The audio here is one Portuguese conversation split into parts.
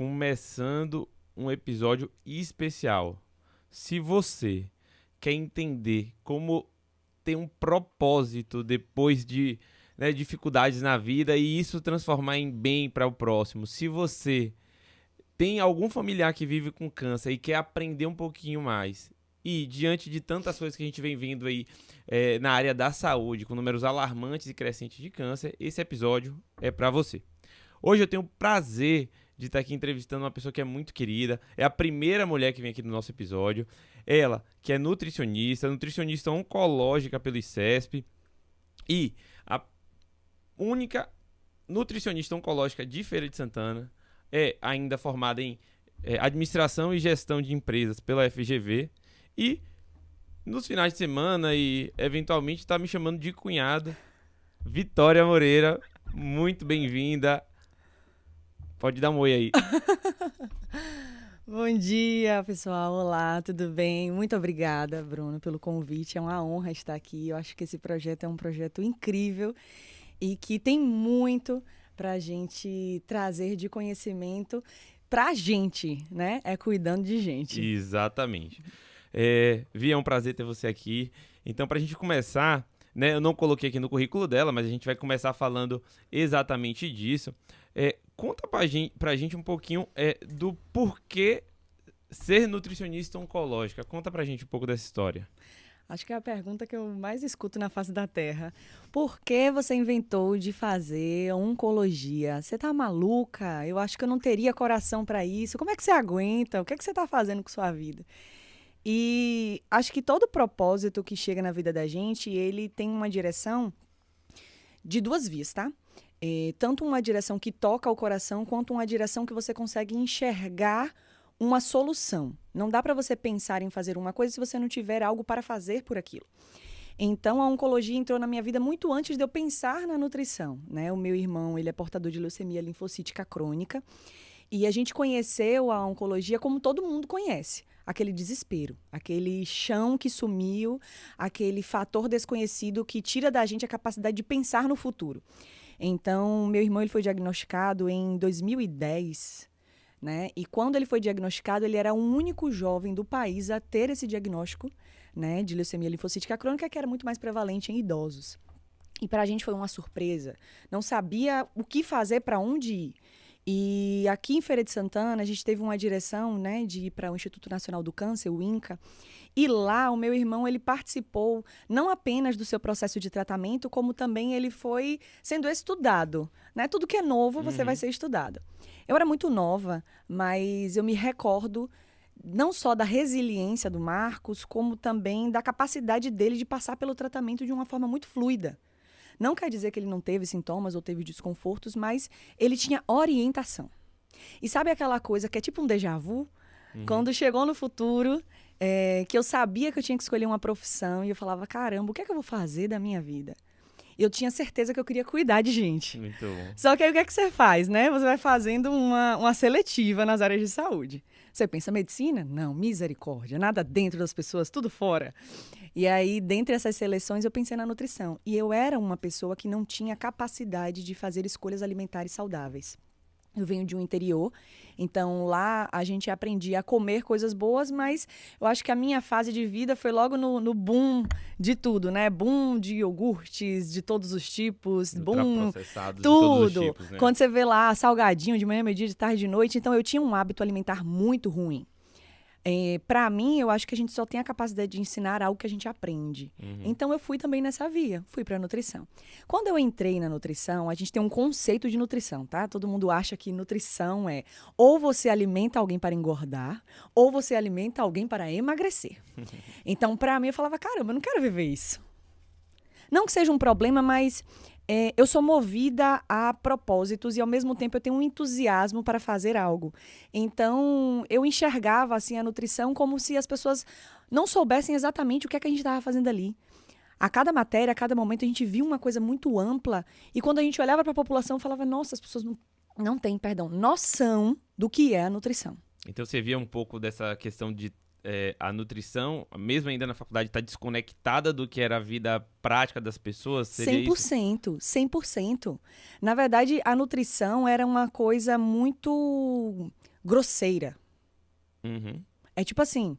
começando um episódio especial. Se você quer entender como ter um propósito depois de dificuldades na vida e isso transformar em bem para o próximo, se você tem algum familiar que vive com câncer e quer aprender um pouquinho mais, e diante de tantas coisas que a gente vem vendo aí na área da saúde, com números alarmantes e crescentes de câncer, esse episódio é para você. Hoje eu tenho o prazer de estar aqui entrevistando uma pessoa que é muito querida, é a primeira mulher que vem aqui no nosso episódio, ela que é nutricionista oncológica pelo ICESP e a única nutricionista oncológica de Feira de Santana, é ainda formada em administração e gestão de empresas pela FGV e nos finais de semana e eventualmente está me chamando de cunhada. Vitória Moreira, muito bem-vinda. Pode dar um oi aí. Bom dia, pessoal. Olá, tudo bem? Muito obrigada, Bruno, pelo convite. É uma honra estar aqui. Eu acho que esse projeto é um projeto incrível e que tem muito para a gente trazer de conhecimento para a gente, né? É cuidando de gente. Exatamente. Vi, é um prazer ter você aqui. Então, para a gente começar, né? Eu não coloquei aqui no currículo dela, mas a gente vai começar falando exatamente disso. Conta pra gente um pouquinho do porquê ser nutricionista oncológica. Conta pra gente um pouco dessa história. Acho que é a pergunta que eu mais escuto na face da Terra. Por que você inventou de fazer oncologia? Você tá maluca? Eu acho que eu não teria coração para isso. Como é que você aguenta? O que é que você tá fazendo com sua vida? E acho que todo propósito que chega na vida da gente, ele tem uma direção de duas vias, tá? Tanto uma direção que toca o coração, quanto uma direção que você consegue enxergar uma solução. Não dá para você pensar em fazer uma coisa se você não tiver algo para fazer por aquilo. Então, a oncologia entrou na minha vida muito antes de eu pensar na nutrição, né? O meu irmão, ele é portador de leucemia linfocítica crônica, e a gente conheceu a oncologia como todo mundo conhece. Aquele desespero, aquele chão que sumiu, aquele fator desconhecido que tira da gente a capacidade de pensar no futuro. Então, meu irmão ele foi diagnosticado em 2010, né? E quando ele foi diagnosticado, ele era o único jovem do país a ter esse diagnóstico, né, de leucemia linfocítica crônica, que era muito mais prevalente em idosos. E para a gente foi uma surpresa. Não sabia o que fazer, para onde ir. E aqui em Feira de Santana, a gente teve uma direção, né, de ir para o Instituto Nacional do Câncer, o INCA, e lá o meu irmão ele participou não apenas do seu processo de tratamento, como também ele foi sendo estudado, né? Tudo que é novo, você vai ser estudado. Eu era muito nova, mas eu me recordo não só da resiliência do Marcos, como também da capacidade dele de passar pelo tratamento de uma forma muito fluida. Não quer dizer que ele não teve sintomas ou teve desconfortos, mas ele tinha orientação. E sabe aquela coisa que é tipo um déjà vu? Quando chegou no futuro, que eu sabia que eu tinha que escolher uma profissão e eu falava, caramba, o que é que eu vou fazer da minha vida? Eu tinha certeza que eu queria cuidar de gente. Muito bom. Só que aí o que é que você faz, né? Você vai fazendo uma seletiva nas áreas de saúde. Você pensa medicina? Não, misericórdia, nada dentro das pessoas, tudo fora. E aí, dentre essas seleções, eu pensei na nutrição. E eu era uma pessoa que não tinha capacidade de fazer escolhas alimentares saudáveis. Eu venho de um interior, então lá a gente aprendia a comer coisas boas, mas eu acho que a minha fase de vida foi logo no boom de tudo, né? Boom de iogurtes de todos os tipos, boom, Ultraprocessados tudo. de todos os tipos, né? Quando você vê lá salgadinho de manhã, meio-dia, de tarde, de noite, então eu tinha um hábito alimentar muito ruim. Para mim, eu acho que a gente só tem a capacidade de ensinar algo que a gente aprende. Então, eu fui também nessa via, fui para a nutrição. Quando eu entrei na nutrição, a gente tem um conceito de nutrição, tá? Todo mundo acha que nutrição é ou você alimenta alguém para engordar, ou você alimenta alguém para emagrecer. Então, para mim, eu falava, caramba, eu não quero viver isso. Não que seja um problema, mas eu sou movida a propósitos e, ao mesmo tempo, eu tenho um entusiasmo para fazer algo. Então, eu enxergava assim, a nutrição como se as pessoas não soubessem exatamente o que é que a gente estava fazendo ali. A cada matéria, a cada momento, a gente via uma coisa muito ampla. E quando a gente olhava para a população, falava, nossa, as pessoas não têm, noção do que é a nutrição. Então você via um pouco dessa questão de a nutrição, mesmo ainda na faculdade, está desconectada do que era a vida prática das pessoas? Seria 100%, 100%. Na verdade, a nutrição era uma coisa muito grosseira. Uhum. É tipo assim,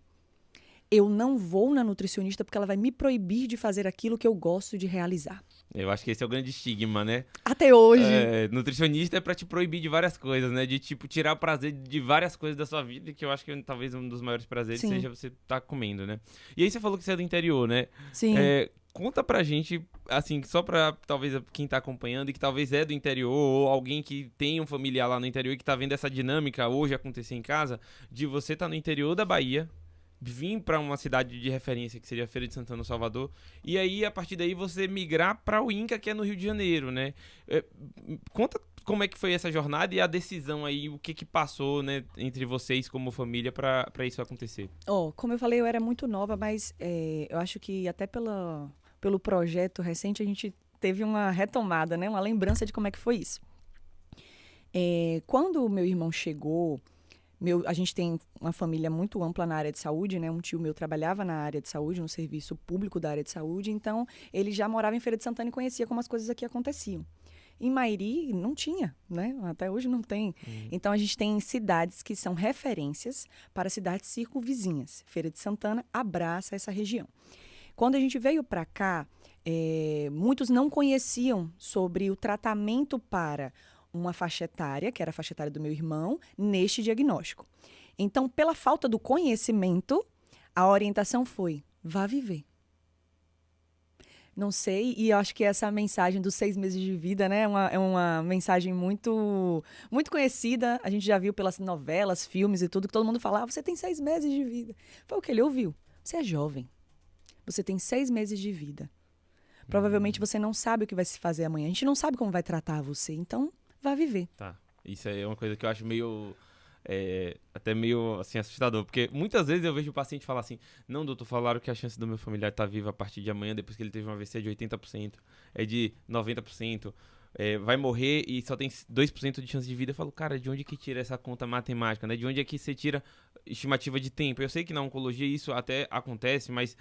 eu não vou na nutricionista porque ela vai me proibir de fazer aquilo que eu gosto de realizar. Eu acho que esse é o grande estigma, né? Até hoje. Nutricionista é pra te proibir de várias coisas, né? De, tipo, tirar prazer de várias coisas da sua vida, que eu acho que talvez um dos maiores prazeres Sim. seja você estar comendo, né? E aí você falou que você é do interior, né? Sim. Conta pra gente, assim, só pra talvez quem tá acompanhando e que talvez é do interior, ou alguém que tem um familiar lá no interior e que tá vendo essa dinâmica hoje acontecer em casa, de você tá no interior da Bahia, vir para uma cidade de referência, que seria a Feira de Santana, no Salvador, e aí, a partir daí, você migrar para o INCA, que é no Rio de Janeiro, né? Conta como é que foi essa jornada e a decisão aí, o que passou, né, entre vocês como família para isso acontecer. Como eu falei, eu era muito nova, mas eu acho que até pelo projeto recente a gente teve uma retomada, né? Uma lembrança de como é que foi isso. Quando o meu irmão chegou, a gente tem uma família muito ampla na área de saúde, né? Um tio meu trabalhava na área de saúde, no serviço público da área de saúde, então ele já morava em Feira de Santana e conhecia como as coisas aqui aconteciam. Em Mairi não tinha, né? Até hoje não tem. Então a gente tem cidades que são referências para cidades circunvizinhas. Feira de Santana abraça essa região. Quando a gente veio para cá, muitos não conheciam sobre o tratamento para uma faixa etária, que era a faixa etária do meu irmão, neste diagnóstico. Então, pela falta do conhecimento, a orientação foi, vá viver. Não sei, e eu acho que essa mensagem dos 6 meses de vida, né, é uma mensagem muito, muito conhecida. A gente já viu pelas novelas, filmes e tudo, que todo mundo fala, você tem 6 meses de vida. Foi o que ele ouviu. Você é jovem. Você tem 6 meses de vida. Provavelmente você não sabe o que vai se fazer amanhã. A gente não sabe como vai tratar você, então vá viver. Tá. Isso é uma coisa que eu acho meio... até meio assim, assustador, porque muitas vezes eu vejo o paciente falar assim, não, doutor, falaram que a chance do meu familiar estar vivo a partir de amanhã, depois que ele teve um AVC, é de 80%, é de 90%, vai morrer e só tem 2% de chance de vida. Eu falo, cara, de onde que tira essa conta matemática, né? De onde é que você tira estimativa de tempo? Eu sei que na oncologia isso até acontece, mas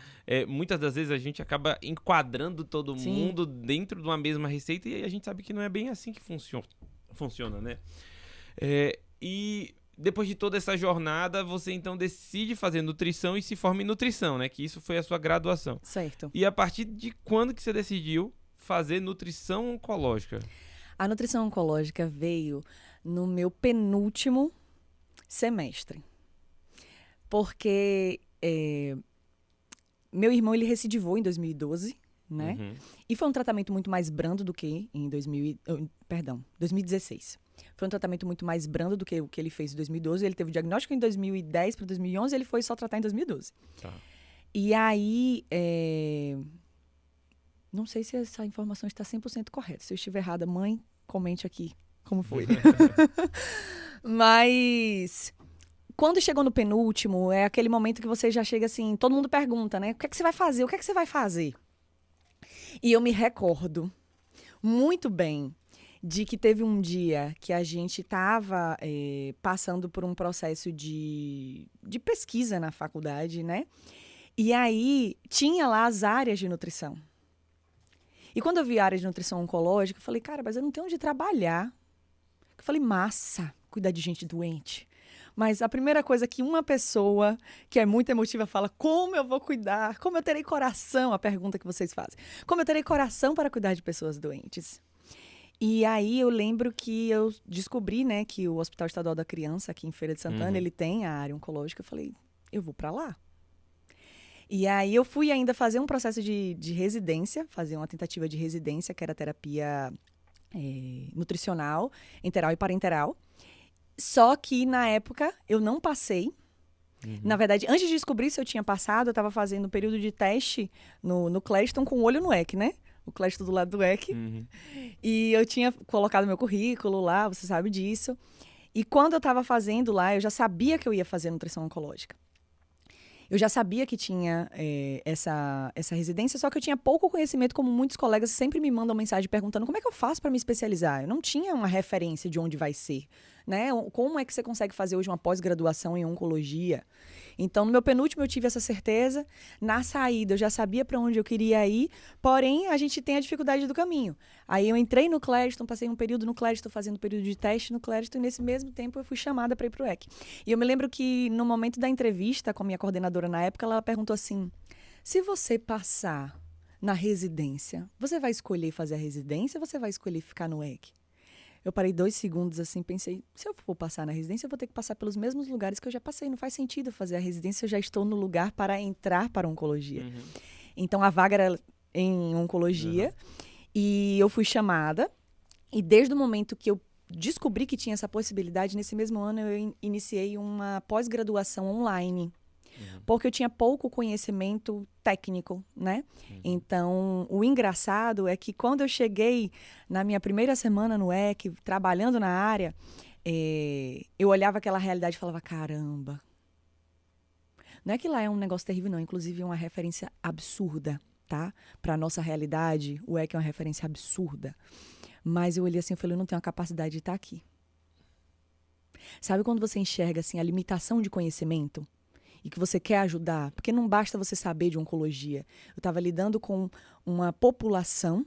muitas das vezes a gente acaba enquadrando todo Sim. mundo dentro de uma mesma receita e aí a gente sabe que não é bem assim que funciona, né? E depois de toda essa jornada, você então decide fazer nutrição e se forma em nutrição, né? Que isso foi a sua graduação. Certo. E a partir de quando que você decidiu fazer nutrição oncológica? A nutrição oncológica veio no meu penúltimo semestre. Porque meu irmão, ele recidivou em 2012, né? Uhum. E foi um tratamento muito mais brando do que em 2016. Foi um tratamento muito mais brando do que o que ele fez em 2012. Ele teve o diagnóstico em 2010 para 2011 e ele foi só tratar em 2012. Tá. E aí, não sei se essa informação está 100% correta. Se eu estiver errada, mãe, comente aqui como foi. Mas quando chegou no penúltimo, é aquele momento que você já chega assim, todo mundo pergunta, né? O que é que você vai fazer? O que é que você vai fazer? E eu me recordo muito bem de que teve um dia que a gente estava passando por um processo de pesquisa na faculdade, né? E aí tinha lá as áreas de nutrição. E quando eu vi a área de nutrição oncológica, eu falei, cara, mas eu não tenho onde trabalhar. Eu falei, massa, cuidar de gente doente. Mas a primeira coisa que uma pessoa que é muito emotiva fala, como eu vou cuidar? Como eu terei coração? A pergunta que vocês fazem. Como eu terei coração para cuidar de pessoas doentes? E aí eu lembro que eu descobri, né, que o Hospital Estadual da Criança, aqui em Feira de Santana, ele tem a área oncológica. Eu falei, eu vou para lá. E aí eu fui ainda fazer um processo de residência, fazer uma tentativa de residência, que era terapia nutricional, enteral e parenteral. Só que, na época, eu não passei. Na verdade, antes de descobrir se eu tinha passado, eu estava fazendo um período de teste no Cleston com o olho no EC, né? O Cleston do lado do EC. E eu tinha colocado meu currículo lá, você sabe disso. E quando eu estava fazendo lá, eu já sabia que eu ia fazer nutrição oncológica. Eu já sabia que tinha essa residência, só que eu tinha pouco conhecimento, como muitos colegas sempre me mandam mensagem perguntando como é que eu faço para me especializar. Eu não tinha uma referência de onde vai ser, né? Como é que você consegue fazer hoje uma pós-graduação em oncologia? Então, no meu penúltimo eu tive essa certeza. Na saída eu já sabia para onde eu queria ir, porém a gente tem a dificuldade do caminho. Aí eu entrei no Clériston, passei um período no Clériston, fazendo um período de teste no Clériston, e nesse mesmo tempo eu fui chamada para ir para o EC. E eu me lembro que no momento da entrevista com a minha coordenadora na época, ela perguntou assim: se você passar na residência, você vai escolher fazer a residência ou você vai escolher ficar no EC? Eu parei 2 segundos assim, pensei, se eu for passar na residência, eu vou ter que passar pelos mesmos lugares que eu já passei. Não faz sentido fazer a residência, eu já estou no lugar para entrar para a oncologia. Uhum. Então, a vaga era em oncologia e eu fui chamada. E desde o momento que eu descobri que tinha essa possibilidade, nesse mesmo ano eu iniciei uma pós-graduação online. Porque eu tinha pouco conhecimento técnico, né? Então, o engraçado é que quando eu cheguei na minha primeira semana no EC, trabalhando na área, eu olhava aquela realidade e falava, caramba. Não é que lá é um negócio terrível, não. Inclusive, é uma referência absurda, tá? Para a nossa realidade, o EC é uma referência absurda. Mas eu olhei assim e falei, eu não tenho a capacidade de estar aqui. Sabe quando você enxerga assim, a limitação de conhecimento? E que você quer ajudar, porque não basta você saber de oncologia. Eu estava lidando com uma população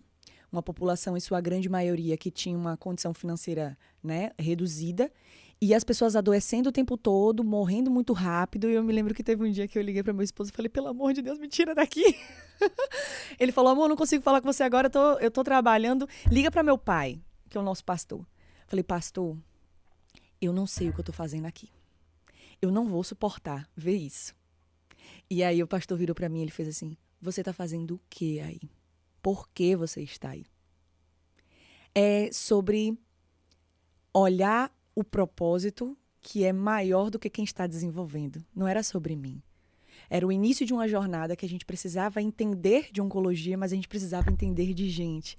em sua grande maioria que tinha uma condição financeira, né, reduzida, e as pessoas adoecendo o tempo todo, morrendo muito rápido. E eu me lembro que teve um dia que eu liguei para meu esposo e falei, pelo amor de Deus, me tira daqui. Ele falou, amor, não consigo falar com você agora, eu tô trabalhando, liga para meu pai, que é o nosso pastor. Eu falei, pastor, eu não sei o que eu tô fazendo aqui. Eu não vou suportar ver isso. E aí o pastor virou para mim e ele fez assim, você está fazendo o que aí? Por que você está aí? É sobre olhar o propósito que é maior do que quem está desenvolvendo. Não era sobre mim. Era o início de uma jornada que a gente precisava entender de oncologia, mas a gente precisava entender de gente.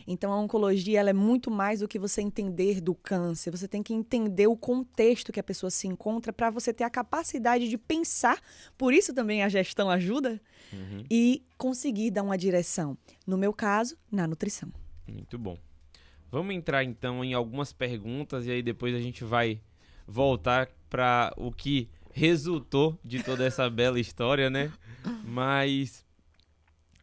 Então, a oncologia ela é muito mais do que você entender do câncer. Você tem que entender o contexto que a pessoa se encontra para você ter a capacidade de pensar. Por isso também a gestão ajuda e conseguir dar uma direção. No meu caso, na nutrição. Muito bom. Vamos entrar, então, em algumas perguntas e aí depois a gente vai voltar para o que resultou de toda essa bela história, né? Mas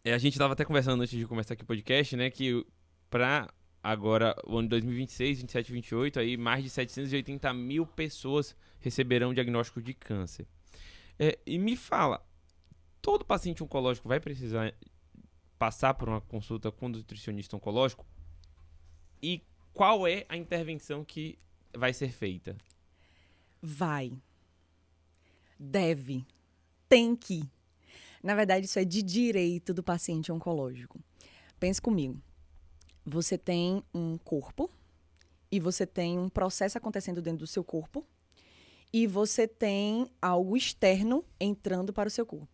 a gente estava até conversando antes de começar aqui o podcast, né? Que para agora, o ano de 2026, 27 e 28, aí mais de 780 mil pessoas receberão diagnóstico de câncer. E me fala, todo paciente oncológico vai precisar passar por uma consulta com um nutricionista oncológico? E qual é a intervenção que vai ser feita? Vai. Deve. Tem que. Na verdade, isso é de direito do paciente oncológico. Pense comigo. Você tem um corpo e você tem um processo acontecendo dentro do seu corpo e você tem algo externo entrando para o seu corpo.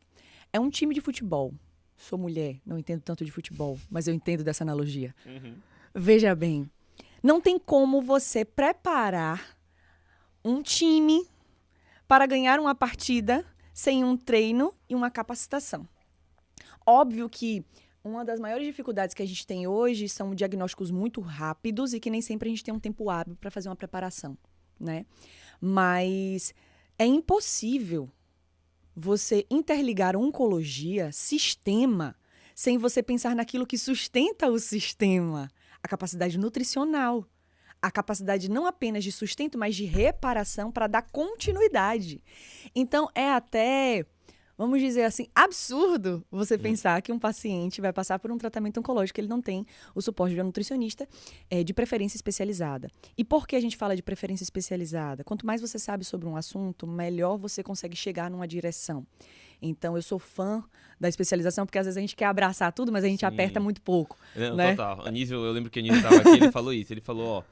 É um time de futebol. Sou mulher, não entendo tanto de futebol, mas eu entendo dessa analogia. Veja bem, não tem como você preparar um time para ganhar uma partida sem um treino e uma capacitação. Óbvio que uma das maiores dificuldades que a gente tem hoje são diagnósticos muito rápidos e que nem sempre a gente tem um tempo hábil para fazer uma preparação, né? Mas é impossível você interligar oncologia, sistema, sem você pensar naquilo que sustenta o sistema, a capacidade nutricional. A capacidade não apenas de sustento, mas de reparação para dar continuidade. Então, é até, vamos dizer assim, absurdo você pensar que um paciente vai passar por um tratamento oncológico que ele não tem o suporte de um nutricionista de preferência especializada. E por que a gente fala de preferência especializada? Quanto mais você sabe sobre um assunto, melhor você consegue chegar numa direção. Então, eu sou fã da especialização, porque às vezes a gente quer abraçar tudo, mas a gente aperta muito pouco. Não, né? Total. Anísio, eu lembro que o Anísio estava aqui, ele falou isso. Ele falou, ó,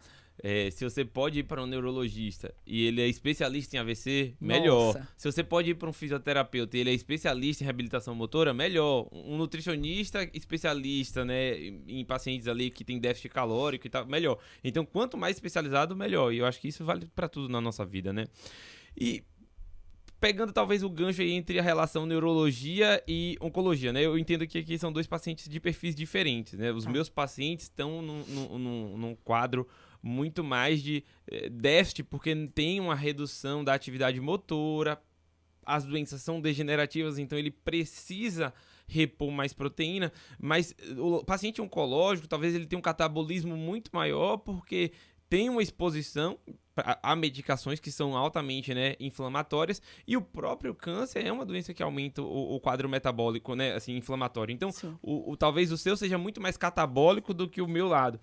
se você pode ir para um neurologista e ele é especialista em AVC, melhor. Nossa. Se você pode ir para um fisioterapeuta e ele é especialista em reabilitação motora, melhor. Um nutricionista especialista, né, em pacientes ali que tem déficit calórico e tal, melhor. Então, quanto mais especializado, melhor. E eu acho que isso vale para tudo na nossa vida, né? E pegando talvez o gancho aí entre a relação neurologia e oncologia, né? Eu entendo que aqui são dois pacientes de perfis diferentes, né? Os meus pacientes estão num quadro muito mais de déficit, porque tem uma redução da atividade motora, as doenças são degenerativas, então ele precisa repor mais proteína, mas o paciente oncológico, talvez ele tenha um catabolismo muito maior, porque tem uma exposição a medicações que são altamente, né, inflamatórias, e o próprio câncer é uma doença que aumenta o quadro metabólico, né, assim, inflamatório. Então, talvez o seu seja muito mais catabólico do que o meu lado.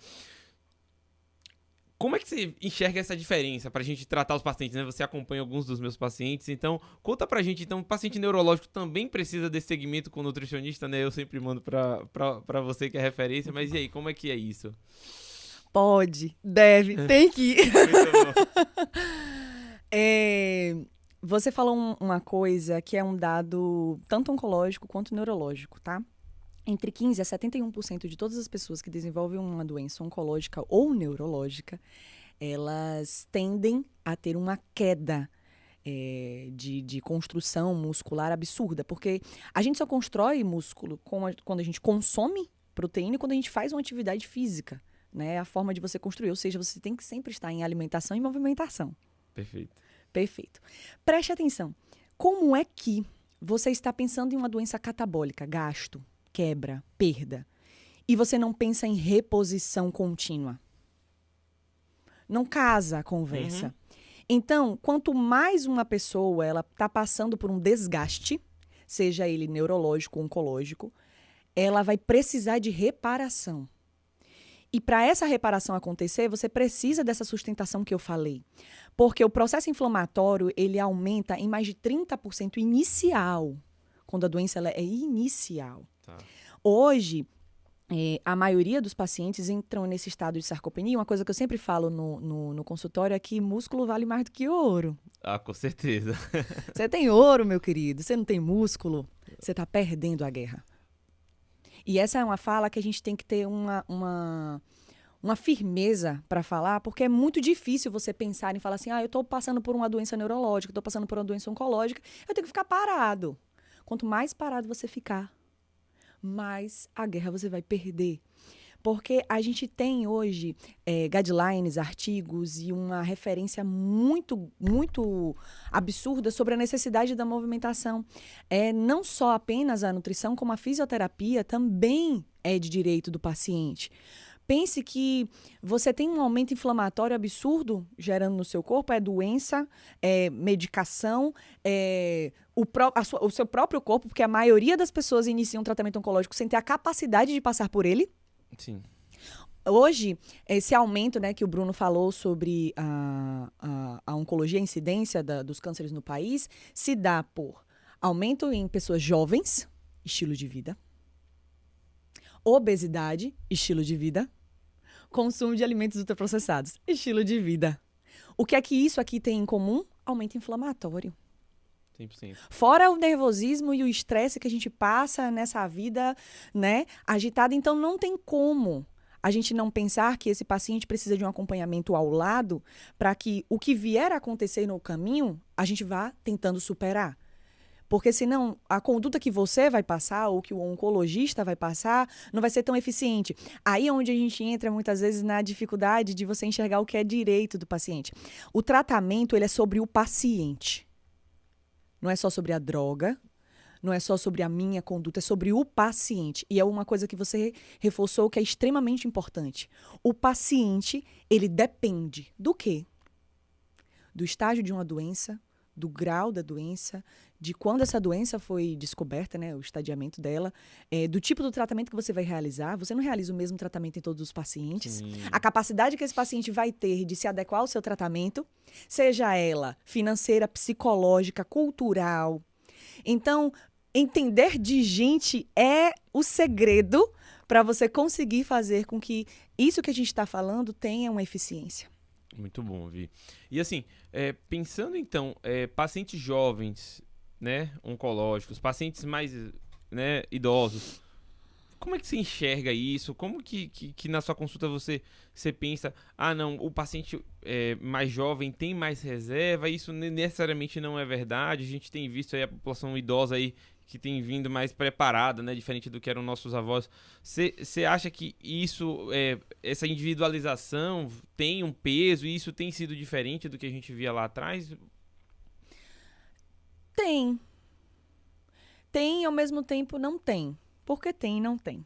Como é que você enxerga essa diferença pra gente tratar os pacientes, né? Você acompanha alguns dos meus pacientes, então conta pra gente, então, o paciente neurológico também precisa desse segmento com nutricionista, né? Eu sempre mando pra você que é referência, mas e aí, como é que é isso? Pode, deve, tem que ir. Muito bom. Você falou uma coisa que é um dado tanto oncológico quanto neurológico, tá? Entre 15% a 71% de todas as pessoas que desenvolvem uma doença oncológica ou neurológica, elas tendem a ter uma queda de construção muscular absurda, porque a gente só constrói músculo quando a gente consome proteína e quando a gente faz uma atividade física, né? É a forma de você construir, ou seja, você tem que sempre estar em alimentação e movimentação. Perfeito. Perfeito. Preste atenção. Como é que você está pensando em uma doença catabólica, gasto, quebra, perda, e você não pensa em reposição contínua? Não casa a conversa. Então, quanto mais uma pessoa ela está passando por um desgaste, seja ele neurológico ou oncológico, ela vai precisar de reparação. E para essa reparação acontecer, você precisa dessa sustentação que eu falei. Porque o processo inflamatório, ele aumenta em mais de 30% inicial, quando a doença ela é inicial. Tá. Hoje, a maioria dos pacientes entram nesse estado de sarcopenia. Uma coisa que eu sempre falo no consultório é que músculo vale mais do que ouro. Ah, com certeza. Você tem ouro, meu querido, você não tem músculo, você está perdendo a guerra. E essa é uma fala que a gente tem que ter uma firmeza para falar, porque é muito difícil você pensar em falar assim, eu estou passando por uma doença neurológica, estou passando por uma doença oncológica, eu tenho que ficar parado. Quanto mais parado você ficar, mais a guerra você vai perder. Porque a gente tem hoje guidelines, artigos e uma referência muito, muito absurda sobre a necessidade da movimentação. Não só apenas a nutrição, como a fisioterapia também é de direito do paciente. Pense que você tem um aumento inflamatório absurdo gerando no seu corpo, é doença, é medicação, o seu próprio corpo, porque a maioria das pessoas iniciam um tratamento oncológico sem ter a capacidade de passar por ele. Sim. Hoje, esse aumento, né, que o Bruno falou sobre a oncologia, a incidência dos cânceres no país, se dá por aumento em pessoas jovens, estilo de vida, obesidade, estilo de vida, consumo de alimentos ultraprocessados, estilo de vida. O que é que isso aqui tem em comum? Aumento inflamatório. 100%. Fora o nervosismo e o estresse que a gente passa nessa vida, né, agitada. Então, não tem como a gente não pensar que esse paciente precisa de um acompanhamento ao lado para que o que vier a acontecer no caminho, a gente vá tentando superar. Porque senão a conduta que você vai passar ou que o oncologista vai passar não vai ser tão eficiente. Aí é onde a gente entra muitas vezes na dificuldade de você enxergar o que é direito do paciente. O tratamento ele é sobre o paciente. Não é só sobre a droga, não é só sobre a minha conduta, é sobre o paciente. E é uma coisa que você reforçou que é extremamente importante. O paciente, ele depende do quê? Do estágio de uma doença, do grau da doença, de quando essa doença foi descoberta, né, o estadiamento dela, do tipo do tratamento que você vai realizar. Você não realiza o mesmo tratamento em todos os pacientes. Sim. A capacidade que esse paciente vai ter de se adequar ao seu tratamento, seja ela financeira, psicológica, cultural. Então, entender de gente é o segredo para você conseguir fazer com que isso que a gente está falando tenha uma eficiência. Muito bom, Vi. E assim, pensando então, pacientes jovens, né, oncológicos, pacientes mais, né, idosos, como é que você enxerga isso? Como que na sua consulta você pensa, não, o paciente mais jovem tem mais reserva, isso necessariamente não é verdade, a gente tem visto aí a população idosa aí que tem vindo mais preparada, né, diferente do que eram nossos avós. Você acha que isso, essa individualização tem um peso e isso tem sido diferente do que a gente via lá atrás? Tem. Tem e ao mesmo tempo não tem. Por que tem e não tem?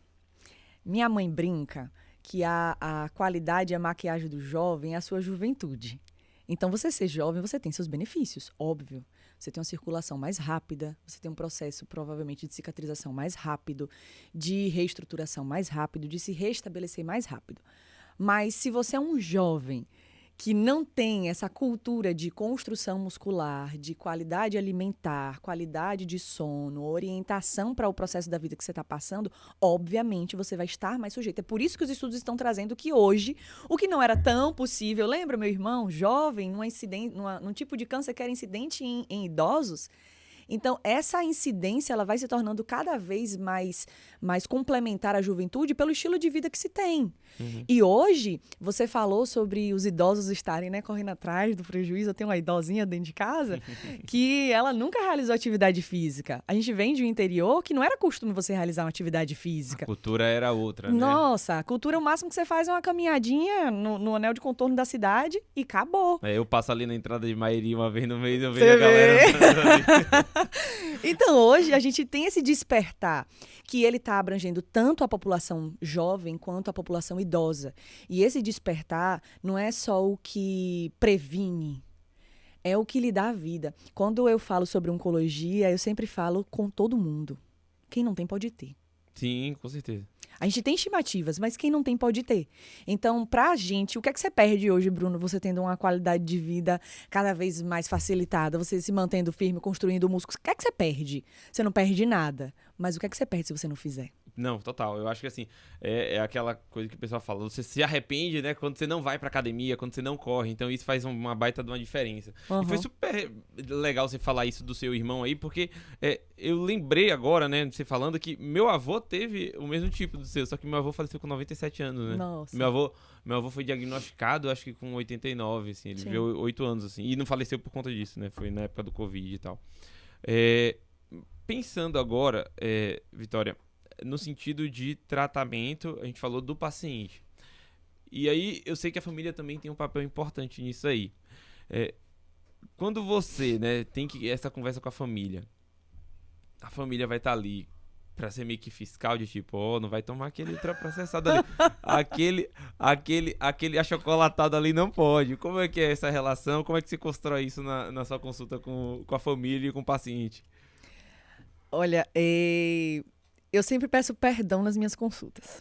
Minha mãe brinca que a qualidade e a maquiagem do jovem é a sua juventude. Então, você ser jovem, você tem seus benefícios, óbvio. Você tem uma circulação mais rápida, você tem um processo, provavelmente, de cicatrização mais rápido, de reestruturação mais rápido, de se restabelecer mais rápido. Mas, se você é um jovem que não tem essa cultura de construção muscular, de qualidade alimentar, qualidade de sono, orientação para o processo da vida que você está passando, obviamente você vai estar mais sujeito. É por isso que os estudos estão trazendo que hoje, o que não era tão possível, lembra, meu irmão, jovem, num tipo de câncer que era incidente em idosos? Então, essa incidência ela vai se tornando cada vez mais complementar à juventude pelo estilo de vida que se tem. Uhum. E hoje, você falou sobre os idosos estarem, né, correndo atrás do prejuízo. Eu tenho uma idosinha dentro de casa que ela nunca realizou atividade física. A gente vem de um interior que não era costume você realizar uma atividade física. A cultura era outra, né? Nossa, a cultura, o máximo que você faz é uma caminhadinha no anel de contorno da cidade e acabou. Eu passo ali na entrada de Mairi uma vez no mês, eu vejo Você a galera... Então, hoje, a gente tem esse despertar que ele está abrangendo tanto a população jovem quanto a população idosa. E esse despertar não é só o que previne, é o que lhe dá a vida. Quando eu falo sobre oncologia, eu sempre falo com todo mundo. Quem não tem, pode ter. Sim, com certeza. A gente tem estimativas, mas quem não tem pode ter. Então, pra gente, o que é que você perde hoje, Bruno? Você tendo uma qualidade de vida cada vez mais facilitada, você se mantendo firme, construindo músculos. O que é que você perde? Você não perde nada. Mas o que é que você perde se você não fizer? Não, total. Eu acho que assim, é aquela coisa que o pessoal fala, você se arrepende, né, quando você não vai pra academia, quando você não corre. Então isso faz uma baita de uma diferença. Uhum. E foi super legal você falar isso do seu irmão aí, porque eu lembrei agora, né, você falando que meu avô teve o mesmo tipo do seu, só que meu avô faleceu com 97 anos, né? Nossa. Meu avô foi diagnosticado, acho que com 89, assim, ele Sim. viveu 8 anos, assim, e não faleceu por conta disso, né? Foi na época do Covid e tal. Pensando agora, Vitória, no sentido de tratamento, a gente falou do paciente. E aí, eu sei que a família também tem um papel importante nisso aí. Quando você, né, tem essa conversa com a família vai estar ali pra ser meio que fiscal de tipo, não vai tomar aquele ultraprocessado ali. aquele achocolatado ali não pode. Como é que é essa relação? Como é que você constrói isso na sua consulta com a família e com o paciente? Olha, eu sempre peço perdão nas minhas consultas.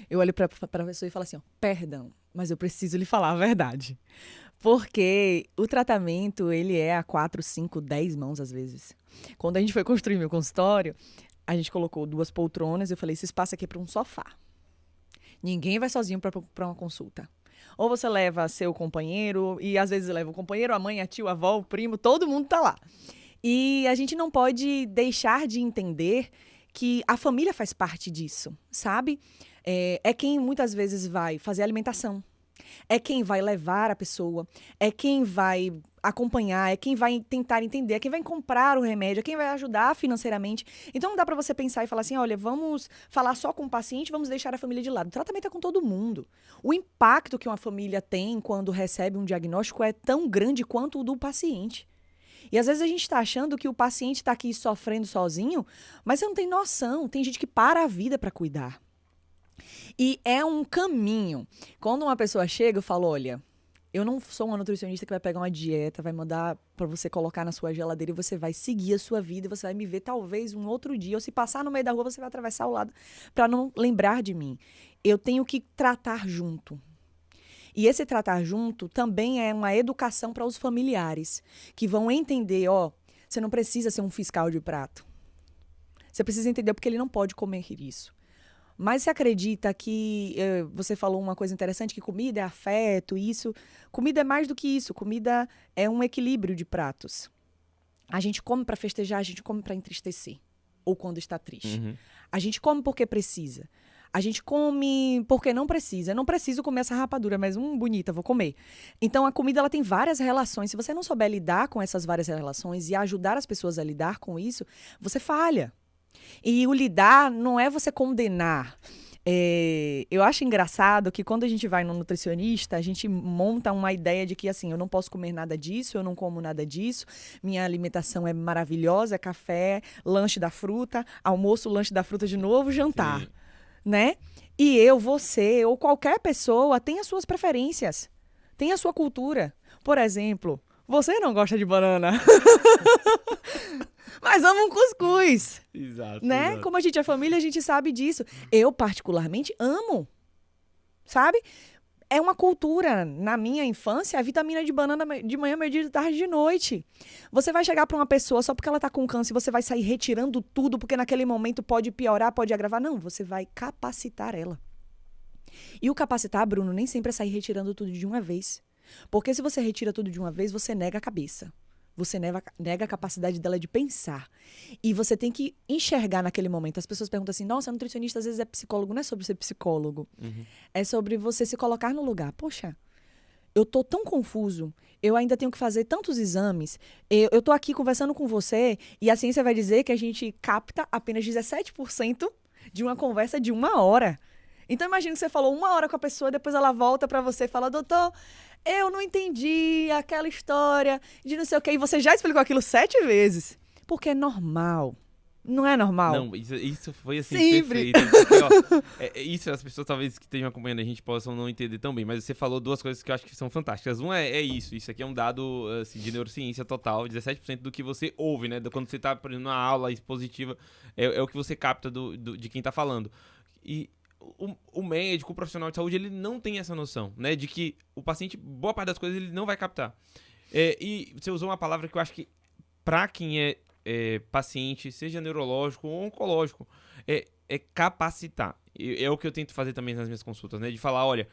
Eu olho para a pessoa e falo assim, perdão, mas eu preciso lhe falar a verdade. Porque o tratamento, ele é a 4, 5, 10 mãos às vezes. Quando a gente foi construir meu consultório, a gente colocou 2 poltronas, eu falei, esse espaço aqui é para um sofá. Ninguém vai sozinho para uma consulta. Ou você leva seu companheiro, e às vezes leva o companheiro, a mãe, a tia, a avó, o primo, todo mundo tá lá. E a gente não pode deixar de entender que a família faz parte disso, sabe? É quem muitas vezes vai fazer a alimentação, é quem vai levar a pessoa, é quem vai acompanhar, é quem vai tentar entender, é quem vai comprar o remédio, é quem vai ajudar financeiramente. Então não dá para você pensar e falar assim, olha, vamos falar só com o paciente, vamos deixar a família de lado. O tratamento é com todo mundo. O impacto que uma família tem quando recebe um diagnóstico é tão grande quanto o do paciente. E às vezes a gente está achando que o paciente está aqui sofrendo sozinho, mas você não tem noção. Tem gente que para a vida para cuidar. E é um caminho. Quando uma pessoa chega, eu falo, olha, eu não sou uma nutricionista que vai pegar uma dieta, vai mandar para você colocar na sua geladeira e você vai seguir a sua vida, você vai me ver talvez um outro dia, ou se passar no meio da rua, você vai atravessar o lado para não lembrar de mim. Eu tenho que tratar junto. E esse tratar junto também é uma educação para os familiares, que vão entender, você não precisa ser um fiscal de prato. Você precisa entender porque ele não pode comer isso. Mas você acredita que, você falou uma coisa interessante, que comida é afeto, isso. Comida é mais do que isso, comida é um equilíbrio de pratos. A gente come para festejar, a gente come para entristecer, ou quando está triste. Uhum. A gente come porque precisa. A gente come porque não precisa. Eu não preciso comer essa rapadura, mas bonita, vou comer. Então, a comida ela tem várias relações. Se você não souber lidar com essas várias relações e ajudar as pessoas a lidar com isso, você falha. E o lidar não é você condenar. Eu acho engraçado que quando a gente vai no nutricionista, a gente monta uma ideia de que, assim, eu não posso comer nada disso, eu não como nada disso, minha alimentação é maravilhosa, é café, lanche da fruta, almoço, lanche da fruta de novo, jantar. Sim. Né? E você ou qualquer pessoa tem as suas preferências, tem a sua cultura. Por exemplo, você não gosta de banana, mas ama um cuscuz. Exato, né? Exato. Como a gente é família, a gente sabe disso. Eu, particularmente, amo, sabe? É uma cultura. Na minha infância, a vitamina de banana de manhã, meio-dia, de tarde, de noite. Você vai chegar para uma pessoa só porque ela está com câncer e você vai sair retirando tudo porque naquele momento pode piorar, pode agravar. Não, você vai capacitar ela. E o capacitar, Bruno, nem sempre é sair retirando tudo de uma vez. Porque se você retira tudo de uma vez, você nega a cabeça. Você nega a capacidade dela de pensar. E você tem que enxergar naquele momento. As pessoas perguntam assim, nossa, nutricionista às vezes é psicólogo. Não é sobre ser psicólogo. Uhum. É sobre você se colocar no lugar. Poxa, eu tô tão confuso. Eu ainda tenho que fazer tantos exames. Eu tô aqui conversando com você e a ciência vai dizer que a gente capta apenas 17% de uma conversa de 1 hora. Então, imagina que você falou 1 hora com a pessoa, depois ela volta pra você e fala, doutor, eu não entendi aquela história de não sei o quê. E você já explicou aquilo 7 vezes. Porque é normal. Não é normal? Não, isso foi assim, sempre. Perfeito. Porque, ó, isso as pessoas talvez que estejam acompanhando a gente possam não entender tão bem, mas você falou 2 coisas que eu acho que são fantásticas. Um é isso aqui é um dado assim, de neurociência total, 17% do que você ouve, né? Quando você está, por exemplo, numa aula expositiva, é o que você capta de quem está falando. E o médico, o profissional de saúde, ele não tem essa noção, né? De que o paciente, boa parte das coisas, ele não vai captar. E você usou uma palavra que eu acho que, para quem é paciente, seja neurológico ou oncológico, é capacitar. É o que eu tento fazer também nas minhas consultas, né? De falar, olha,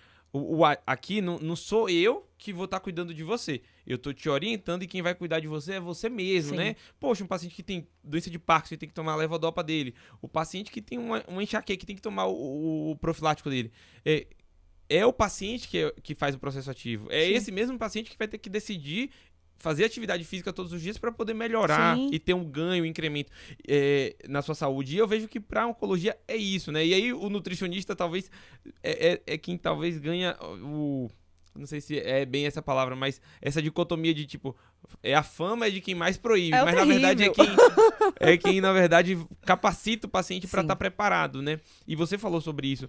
aqui não sou eu que vou estar cuidando de você. Eu tô te orientando e quem vai cuidar de você é você mesmo, né? Poxa, um paciente que tem doença de Parkinson tem que tomar a levodopa dele. O paciente que tem uma enxaqueca tem que tomar o profilático dele. É o paciente que faz o processo ativo. É Sim. esse mesmo paciente que vai ter que decidir fazer atividade física todos os dias para poder melhorar Sim. e ter um ganho, um incremento na sua saúde. E eu vejo que para a oncologia é isso, né? E aí o nutricionista talvez é quem talvez ganha não sei se é bem essa palavra, mas essa dicotomia de tipo, a fama é de quem mais proíbe, mas terrível. Na verdade é quem na verdade capacita o paciente para estar preparado, né? E você falou sobre isso.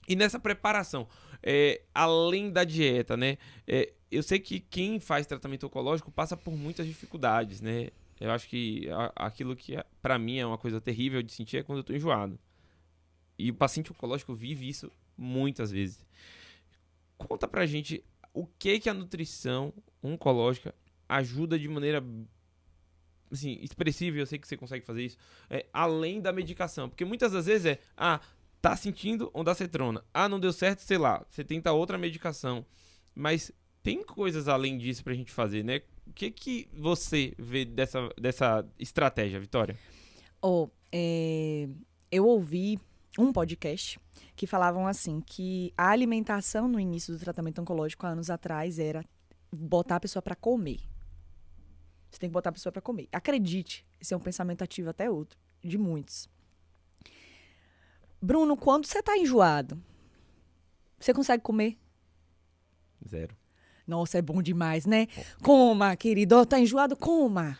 E nessa preparação, além da dieta, né? Eu sei que quem faz tratamento oncológico passa por muitas dificuldades, né? Eu acho que aquilo que para mim é uma coisa terrível de sentir é quando eu tô enjoado. E o paciente oncológico vive isso muitas vezes. Conta pra gente o que a nutrição oncológica ajuda de maneira assim, expressiva, eu sei que você consegue fazer isso, além da medicação. Porque muitas das vezes tá sentindo ondansetrona. Não deu certo, sei lá, você tenta outra medicação. Mas tem coisas além disso pra gente fazer, né? O que você vê dessa estratégia, Vitória? Eu ouvi um podcast que falavam assim, que a alimentação no início do tratamento oncológico, há anos atrás, era botar a pessoa pra comer. Você tem que botar a pessoa pra comer. Acredite, esse é um pensamento ativo até outro, de muitos. Bruno, quando você tá enjoado, você consegue comer? 0. Nossa, é bom demais, né? Coma, querido. Tá enjoado? Coma.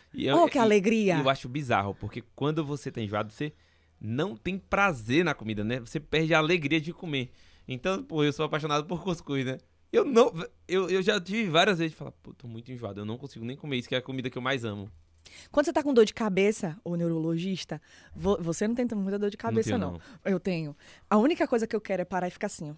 Que alegria. Eu acho bizarro, porque quando você tá enjoado, você não tem prazer na comida, né? Você perde a alegria de comer. Então, eu sou apaixonado por cuscuz, né? Eu já tive várias vezes de falar, tô muito enjoado, eu não consigo nem comer isso, que é a comida que eu mais amo. Quando você tá com dor de cabeça, ô neurologista, você não tem muita dor de cabeça, não. Eu tenho. A única coisa que eu quero é parar e ficar assim, ó.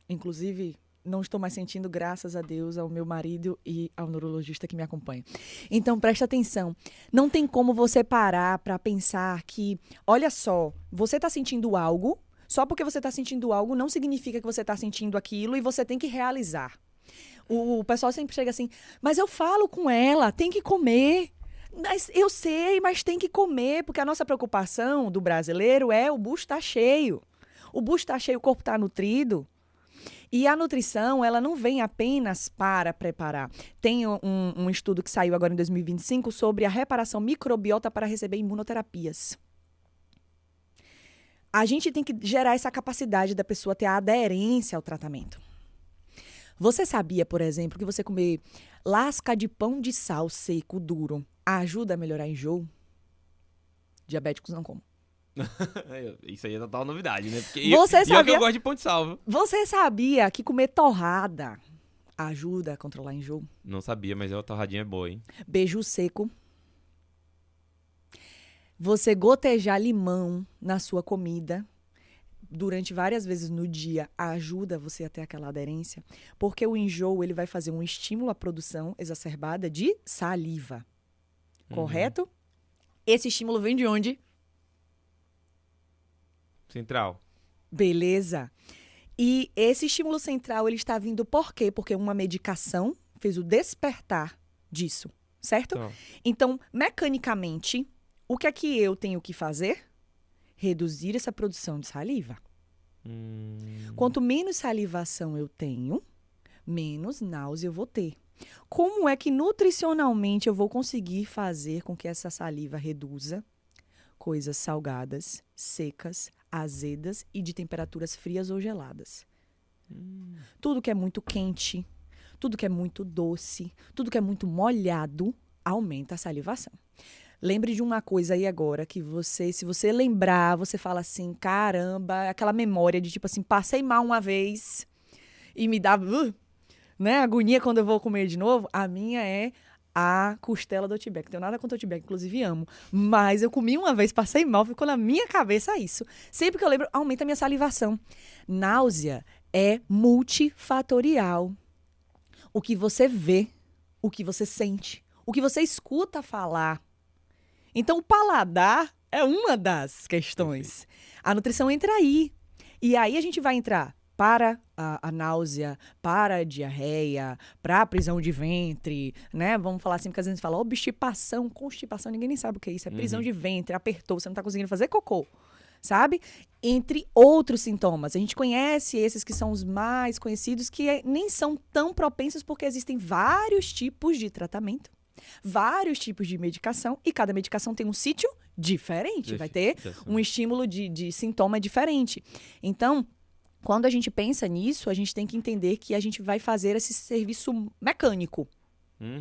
Inclusive, não estou mais sentindo, graças a Deus, ao meu marido e ao neurologista que me acompanha. Então, presta atenção. Não tem como você parar para pensar que, olha só, você está sentindo algo, só porque você está sentindo algo não significa que você está sentindo aquilo e você tem que realizar. O pessoal sempre chega assim, mas eu falo com ela, tem que comer. Mas eu sei, mas tem que comer, porque a nossa preocupação do brasileiro é o bucho tá cheio. O bucho tá cheio, o corpo tá nutrido. E a nutrição, ela não vem apenas para preparar. Tem um estudo que saiu agora em 2025 sobre a reparação microbiota para receber imunoterapias. A gente tem que gerar essa capacidade da pessoa ter a aderência ao tratamento. Você sabia, por exemplo, que você comer lasca de pão de sal seco, duro, ajuda a melhorar enjoo? Diabéticos não comem. Isso aí é total novidade, né? Porque Você eu que eu gosto de pão de sal, viu? Você sabia que comer torrada ajuda a controlar enjoo? Não sabia, mas a torradinha é boa, hein? Beiju seco. Você gotejar limão na sua comida durante várias vezes no dia ajuda você a ter aquela aderência, porque o enjoo ele vai fazer um estímulo à produção exacerbada de saliva. Correto? Esse estímulo vem de onde? Central. Beleza. E esse estímulo central, ele está vindo por quê? Porque uma medicação fez o despertar disso, certo? Então, mecanicamente, o que é que eu tenho que fazer? Reduzir essa produção de saliva. Quanto menos salivação eu tenho, menos náusea eu vou ter. Como é que nutricionalmente eu vou conseguir fazer com que essa saliva reduza? Coisas salgadas, secas, azedas e de temperaturas frias ou geladas. Tudo que é muito quente, tudo que é muito doce, tudo que é muito molhado, aumenta a salivação. Lembre de uma coisa aí agora, que você, se você lembrar, você fala assim, caramba, aquela memória de tipo assim, passei mal uma vez e me dá, né, agonia quando eu vou comer de novo. A minha é a costela do Outback. Não tenho nada contra o Outback, inclusive amo. Mas eu comi uma vez, passei mal, ficou na minha cabeça isso. Sempre que eu lembro, aumenta a minha salivação. Náusea é multifatorial. O que você vê, o que você sente, o que você escuta falar. Então, o paladar é uma das questões. A nutrição entra aí. E aí a gente vai entrar para a náusea, para a diarreia, para a prisão de ventre, né? Vamos falar assim, porque às vezes a gente fala obstipação, constipação, ninguém nem sabe o que é isso. É prisão de ventre, apertou, você não está conseguindo fazer cocô, sabe? Entre outros sintomas. A gente conhece esses que são os mais conhecidos, que nem são tão propensos porque existem vários tipos de tratamento, vários tipos de medicação, e cada medicação tem um sítio diferente, vai ter um estímulo de sintoma diferente. Então, quando a gente pensa nisso, a gente tem que entender que a gente vai fazer esse serviço mecânico,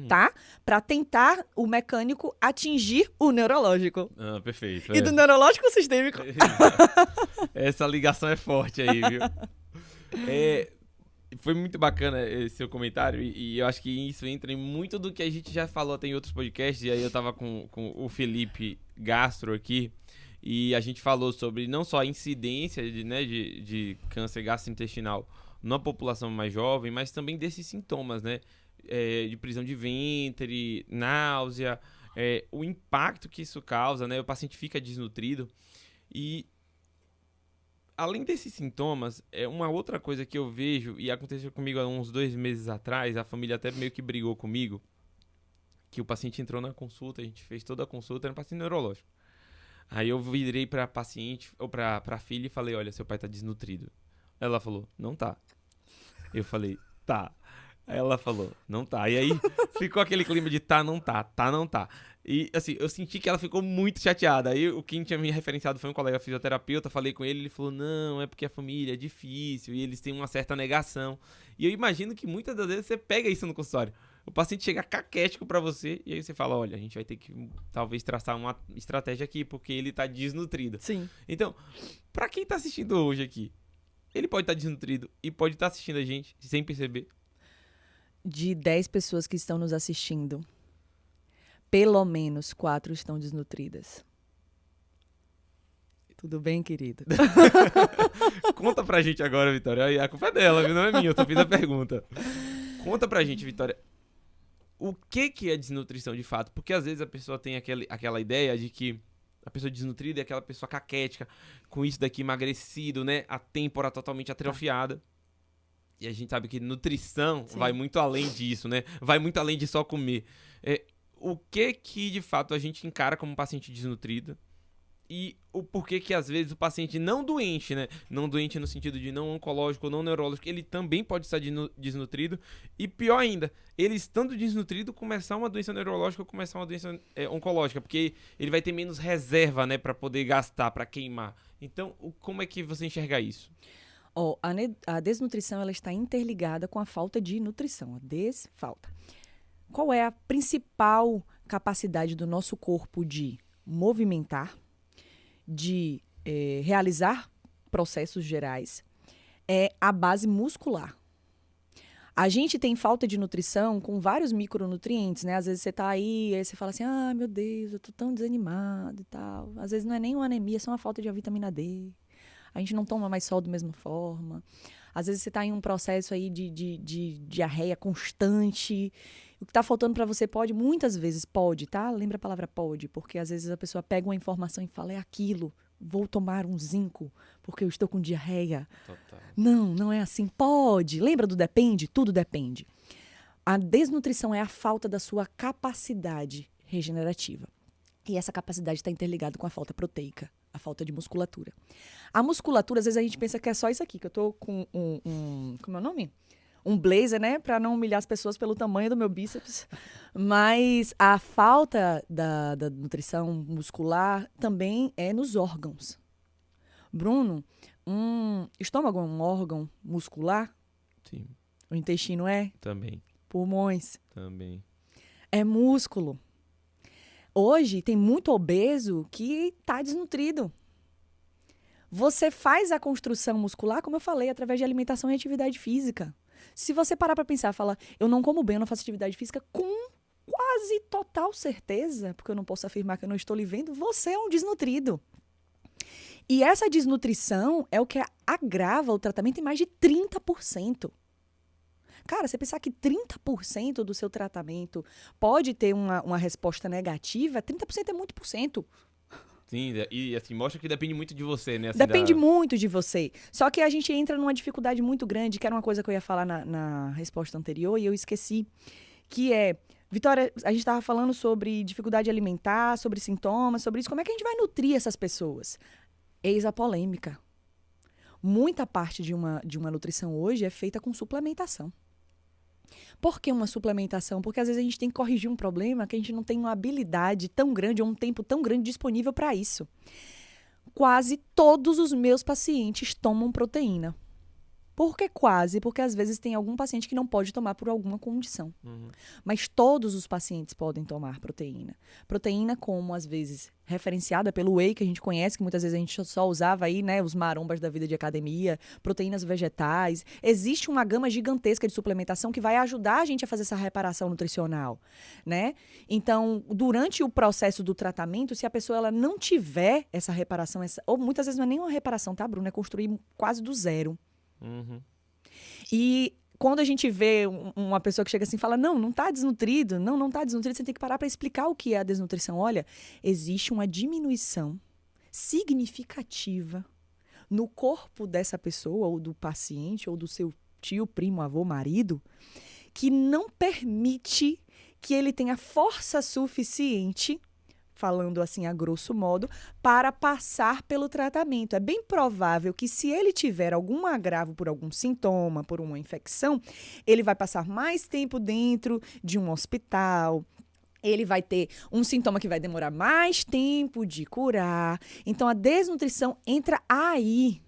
tá? Para tentar o mecânico atingir o neurológico. Ah, perfeito. E do neurológico ao sistêmico. Essa ligação é forte aí, viu? Foi muito bacana esse seu comentário e eu acho que isso entra em muito do que a gente já falou até em outros podcasts. E aí eu tava com o Felipe Gastro aqui e a gente falou sobre não só a incidência de câncer gastrointestinal na população mais jovem, mas também desses sintomas, né? De prisão de ventre, náusea, o impacto que isso causa, né? O paciente fica desnutrido. E além desses sintomas, uma outra coisa que eu vejo, e aconteceu comigo há uns 2 meses atrás, a família até meio que brigou comigo, que o paciente entrou na consulta, a gente fez toda a consulta, era um paciente neurológico. Aí eu virei pra paciente, ou pra filha, e falei, olha, seu pai tá desnutrido. Ela falou, não tá. Eu falei, tá. Aí ela falou, não tá. E aí ficou aquele clima de tá, não tá, tá, não tá. E assim, eu senti que ela ficou muito chateada. Aí quem tinha me referenciado foi um colega fisioterapeuta, falei com ele falou, não, é porque a família é difícil e eles têm uma certa negação. E eu imagino que muitas das vezes você pega isso no consultório. O paciente chega caquético pra você e aí você fala, olha, a gente vai ter que talvez traçar uma estratégia aqui, porque ele tá desnutrido. Sim. Então, pra quem tá assistindo hoje aqui, ele pode estar desnutrido e pode estar assistindo a gente sem perceber. De 10 pessoas que estão nos assistindo, pelo menos 4 estão desnutridas. Tudo bem, querido? Conta pra gente agora, Vitória. A culpa é dela, viu? Não é minha, eu só fiz a pergunta. Conta pra gente, Vitória, o que é desnutrição de fato? Porque às vezes a pessoa tem aquela ideia de que a pessoa desnutrida é aquela pessoa caquética, com isso daqui emagrecido, né? A têmpora totalmente atrofiada. E a gente sabe que nutrição vai muito além disso, né? Vai muito além de só comer. o que de fato a gente encara como um paciente desnutrido e o porquê que às vezes o paciente não doente, né? Não doente no sentido de não oncológico ou não neurológico, ele também pode estar desnutrido. E pior ainda, ele estando desnutrido, começar uma doença neurológica ou começar uma doença oncológica, porque ele vai ter menos reserva, né, para poder gastar, para queimar. Então, como é que você enxerga isso? A desnutrição ela está interligada com a falta de nutrição, a desfalta. Qual é a principal capacidade do nosso corpo de movimentar, de realizar processos gerais? É a base muscular. A gente tem falta de nutrição com vários micronutrientes, né? Às vezes você tá aí você fala assim, meu Deus, eu tô tão desanimado e tal. Às vezes não é nem uma anemia, é só uma falta de vitamina D. A gente não toma mais sol da mesma forma. Às vezes você tá em um processo aí de diarreia constante. O que tá faltando para você muitas vezes pode, tá? Lembra a palavra pode, porque às vezes a pessoa pega uma informação e fala, é aquilo, vou tomar um zinco, porque eu estou com diarreia. Total. Não é assim. Pode. Lembra do depende? Tudo depende. A desnutrição é a falta da sua capacidade regenerativa. E essa capacidade está interligada com a falta proteica, a falta de musculatura. A musculatura, às vezes a gente pensa que é só isso aqui, que eu tô com como é o nome? Um blazer, né? Para não humilhar as pessoas pelo tamanho do meu bíceps. Mas a falta da nutrição muscular também é nos órgãos. Bruno, estômago é um órgão muscular? Sim. O intestino é? Também. Pulmões? Também. É músculo. Hoje tem muito obeso que está desnutrido. Você faz a construção muscular, como eu falei, através de alimentação e atividade física. Se você parar para pensar, falar, eu não como bem, eu não faço atividade física, com quase total certeza, porque eu não posso afirmar que eu não estou lhe vendo, você é um desnutrido. E essa desnutrição é o que agrava o tratamento em mais de 30%. Cara, você pensar que 30% do seu tratamento pode ter uma resposta negativa, 30% é muito por cento. Sim, e assim, mostra que depende muito de você, né? Assim, Depende muito de você. Só que a gente entra numa dificuldade muito grande, que era uma coisa que eu ia falar na resposta anterior e eu esqueci, que é, Vitória, a gente estava falando sobre dificuldade alimentar, sobre sintomas, sobre isso. Como é que a gente vai nutrir essas pessoas? Eis a polêmica. Muita parte de uma nutrição hoje é feita com suplementação. Por que uma suplementação? Porque às vezes a gente tem que corrigir um problema que a gente não tem uma habilidade tão grande ou um tempo tão grande disponível para isso. Quase todos os meus pacientes tomam proteína. Por que quase? Porque às vezes tem algum paciente que não pode tomar por alguma condição. Mas todos os pacientes podem tomar proteína. Proteína como, às vezes, referenciada pelo whey, que a gente conhece, que muitas vezes a gente só usava aí, né, os marombas da vida de academia, proteínas vegetais. Existe uma gama gigantesca de suplementação que vai ajudar a gente a fazer essa reparação nutricional, né? Então, durante o processo do tratamento, se a pessoa ela não tiver essa reparação, ou muitas vezes não é nem uma reparação, tá, Bruno? É construir quase do zero. E quando a gente vê uma pessoa que chega assim e fala, não tá desnutrido, não tá desnutrido, você tem que parar para explicar o que é a desnutrição. Olha, existe uma diminuição significativa no corpo dessa pessoa, ou do paciente, ou do seu tio, primo, avô, marido, que não permite que ele tenha força suficiente, falando assim a grosso modo, para passar pelo tratamento. É bem provável que se ele tiver algum agravo por algum sintoma, por uma infecção, ele vai passar mais tempo dentro de um hospital, ele vai ter um sintoma que vai demorar mais tempo de curar. Então, a desnutrição entra aí.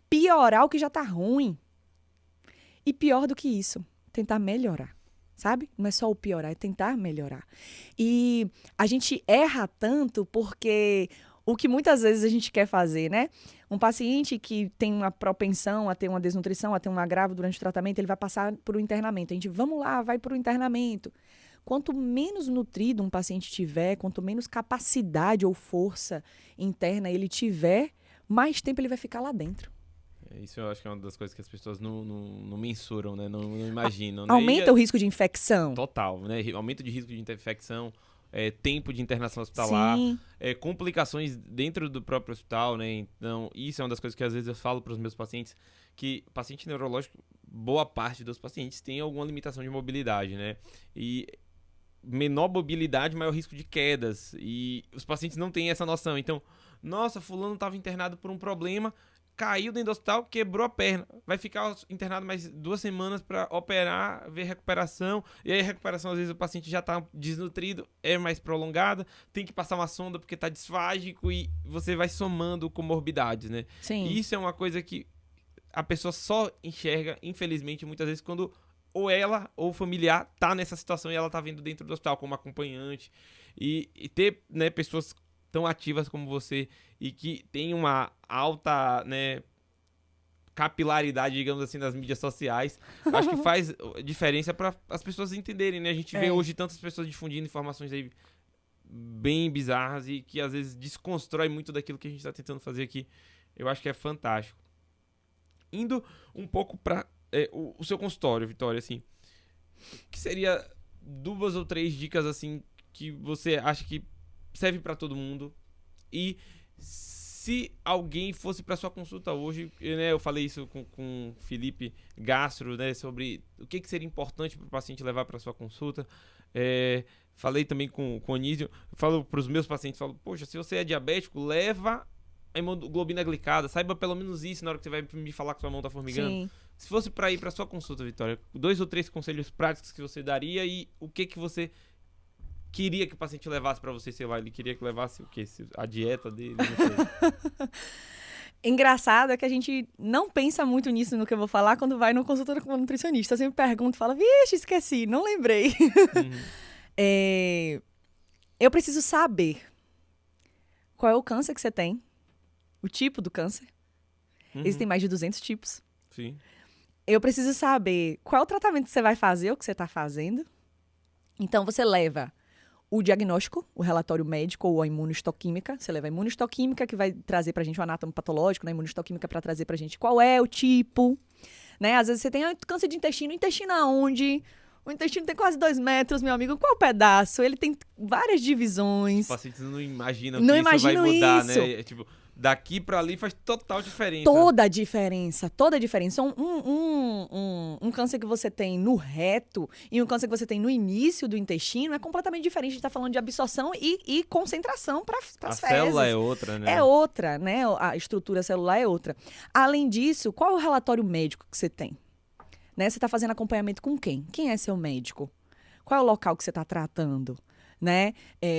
Piorar o que já está ruim. E pior do que isso, tentar melhorar. Sabe? Não é só o piorar, é tentar melhorar. E a gente erra tanto porque o que muitas vezes a gente quer fazer, né? Um paciente que tem uma propensão a ter uma desnutrição, a ter um agravo durante o tratamento, ele vai passar por um internamento. A gente, vamos lá, vai para o internamento. Quanto menos nutrido um paciente tiver, quanto menos capacidade ou força interna ele tiver, mais tempo ele vai ficar lá dentro. Isso eu acho que é uma das coisas que as pessoas não mensuram, né? Não imaginam. Né? Aumenta o risco de infecção. Total, né? Aumento de risco de infecção, tempo de internação hospitalar, complicações dentro do próprio hospital, né? Então, isso é uma das coisas que às vezes eu falo para os meus pacientes, que paciente neurológico, boa parte dos pacientes tem alguma limitação de mobilidade, né? E menor mobilidade, maior risco de quedas. E os pacientes não têm essa noção. Então, nossa, fulano estava internado por um problema, caiu dentro do hospital, quebrou a perna. Vai ficar internado mais 2 semanas para operar, ver recuperação. E aí a recuperação, às vezes, o paciente já está desnutrido, é mais prolongada, tem que passar uma sonda porque está disfágico e você vai somando comorbidades, né? Sim. E isso é uma coisa que a pessoa só enxerga, infelizmente, muitas vezes, quando ou ela ou o familiar tá nessa situação e ela tá vindo dentro do hospital como acompanhante. E ter, né, pessoas tão ativas como você e que tem uma alta, né, capilaridade, digamos assim, nas mídias sociais, acho que faz diferença para as pessoas entenderem, né? A gente vê hoje tantas pessoas difundindo informações aí bem bizarras e que às vezes desconstrói muito daquilo que a gente tá tentando fazer aqui. Eu acho que é fantástico. Indo um pouco para o seu consultório, Vitória, assim, que seria 2 ou 3 dicas, assim, que você acha que serve para todo mundo? E se alguém fosse para sua consulta hoje, né, eu falei isso com o Felipe Gastro, né, sobre o que seria importante para o paciente levar para sua consulta. Falei também com o Anísio, falo para os meus pacientes, falo, poxa, se você é diabético, leva a hemoglobina glicada, saiba pelo menos isso na hora que você vai me falar que sua mão tá formigando. Sim. Se fosse para ir para sua consulta, Vitória, 2 ou 3 conselhos práticos que você daria e o que você queria que o paciente levasse para você, sei lá, ele queria que levasse o quê? A dieta dele, não sei. Engraçado é que a gente não pensa muito nisso no que eu vou falar quando vai no consultório com o nutricionista. Eu sempre pergunto, falo, vixe, esqueci, não lembrei. Eu preciso saber qual é o câncer que você tem, o tipo do câncer. Existem mais de 200 tipos. Sim. Eu preciso saber qual é o tratamento que você vai fazer, o que você está fazendo. Então, você leva o diagnóstico, o relatório médico ou a imunohistoquímica. Você leva a imunohistoquímica, que vai trazer pra gente o anátomo patológico, né? A imunohistoquímica para trazer pra gente qual é o tipo, né? Às vezes você tem câncer de intestino. Intestino aonde? O intestino tem quase 2 metros, meu amigo. Qual pedaço? Ele tem várias divisões. Os pacientes não imaginam que isso vai mudar, isso. né? Tipo, daqui pra ali faz total diferença. Toda a diferença, toda a diferença. Um câncer que você tem no reto e um câncer que você tem no início do intestino é completamente diferente. A gente tá falando de absorção e concentração para as fezes. A célula é outra, né? É outra, né? A estrutura celular é outra. Além disso, qual é o relatório médico que você tem? Né? Você está fazendo acompanhamento com quem? Quem é seu médico? Qual é o local que você está tratando? Né?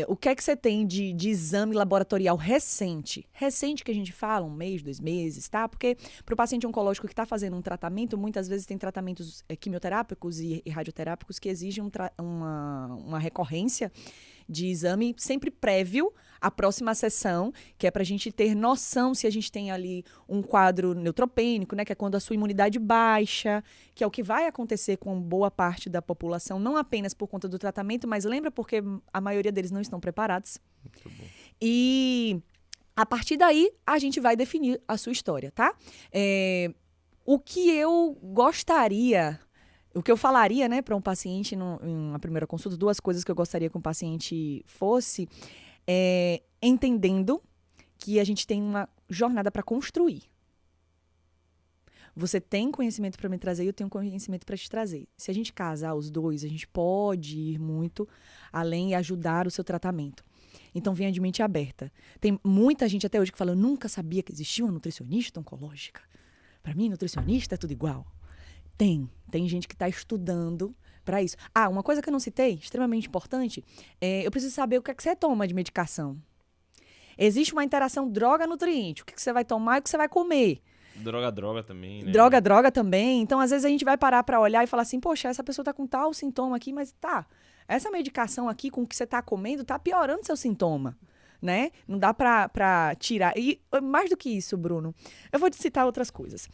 O que é que você tem de exame laboratorial recente? Recente que a gente fala, 1 mês, 2 meses, tá? Porque para o paciente oncológico que está fazendo um tratamento, muitas vezes tem tratamentos quimioterápicos e radioterápicos que exigem uma recorrência de exame sempre prévio à próxima sessão, que é para a gente ter noção se a gente tem ali um quadro neutropênico, né, que é quando a sua imunidade baixa, que é o que vai acontecer com boa parte da população, não apenas por conta do tratamento, mas lembra porque a maioria deles não estão preparados. Muito bom. E a partir daí a gente vai definir a sua história, tá? O que eu gostaria... O que eu falaria, né, para um paciente em uma primeira consulta, 2 coisas que eu gostaria que um paciente fosse, entendendo que a gente tem uma jornada para construir. Você tem conhecimento para me trazer e eu tenho conhecimento para te trazer. Se a gente casar os 2, a gente pode ir muito além e ajudar o seu tratamento. Então, venha de mente aberta. Tem muita gente até hoje que fala, eu nunca sabia que existia uma nutricionista oncológica. Para mim, nutricionista é tudo igual. Tem gente que está estudando para isso. Uma coisa que eu não citei, extremamente importante, eu preciso saber o que é que você toma de medicação. Existe uma interação droga-nutriente, o que você vai tomar e o que você vai comer. Droga também, né? Droga também. Então, às vezes, a gente vai parar para olhar e falar assim, poxa, essa pessoa está com tal sintoma aqui, mas essa medicação aqui com o que você está comendo está piorando seu sintoma. Né? Não dá para tirar. E mais do que isso, Bruno, eu vou te citar outras coisas.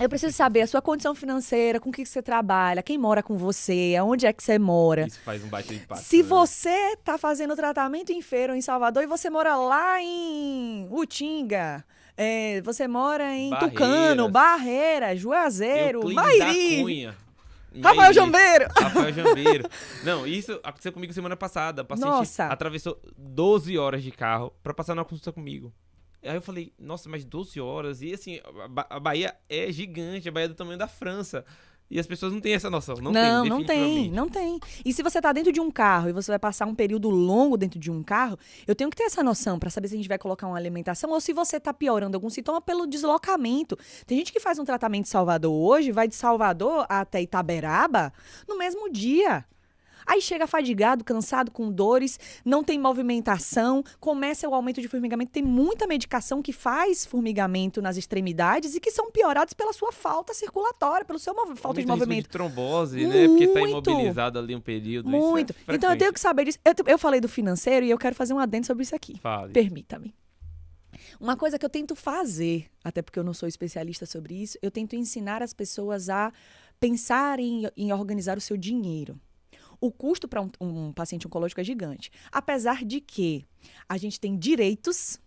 Eu preciso saber a sua condição financeira, com o que você trabalha, quem mora com você, aonde é que você mora. Isso faz um baita impacto. Se você está fazendo tratamento em Feira ou em Salvador e você mora lá em Utinga, você mora em Tucano, Barreiras, Juazeiro, Mairi, Rafael Jambeiro. Não, isso aconteceu comigo semana passada. O paciente atravessou 12 horas de carro para passar na consulta comigo. Aí eu falei, nossa, mas 12 horas? E assim, a Bahia é gigante, a Bahia é do tamanho da França. E as pessoas não têm essa noção. Não, Não tem, tem, não tem. E se você tá dentro de um carro e você vai passar um período longo dentro de um carro, eu tenho que ter essa noção para saber se a gente vai colocar uma alimentação ou se você tá piorando algum sintoma pelo deslocamento. Tem gente que faz um tratamento em Salvador hoje, vai de Salvador até Itaberaba no mesmo dia. Aí chega fadigado, cansado, com dores, não tem movimentação, começa o aumento de formigamento. Tem muita medicação que faz formigamento nas extremidades e que são piorados pela sua falta circulatória, pelo seu falta de movimento. De trombose, né? Porque tá imobilizado ali um período. Muito. Isso é então eu tenho que saber disso. Eu falei do financeiro e eu quero fazer um adendo sobre isso aqui. Fale. Permita-me. Uma coisa que eu tento fazer, até porque eu não sou especialista sobre isso, eu tento ensinar as pessoas a pensar em organizar o seu dinheiro. O custo para um paciente oncológico é gigante. Apesar de que a gente tem direitos,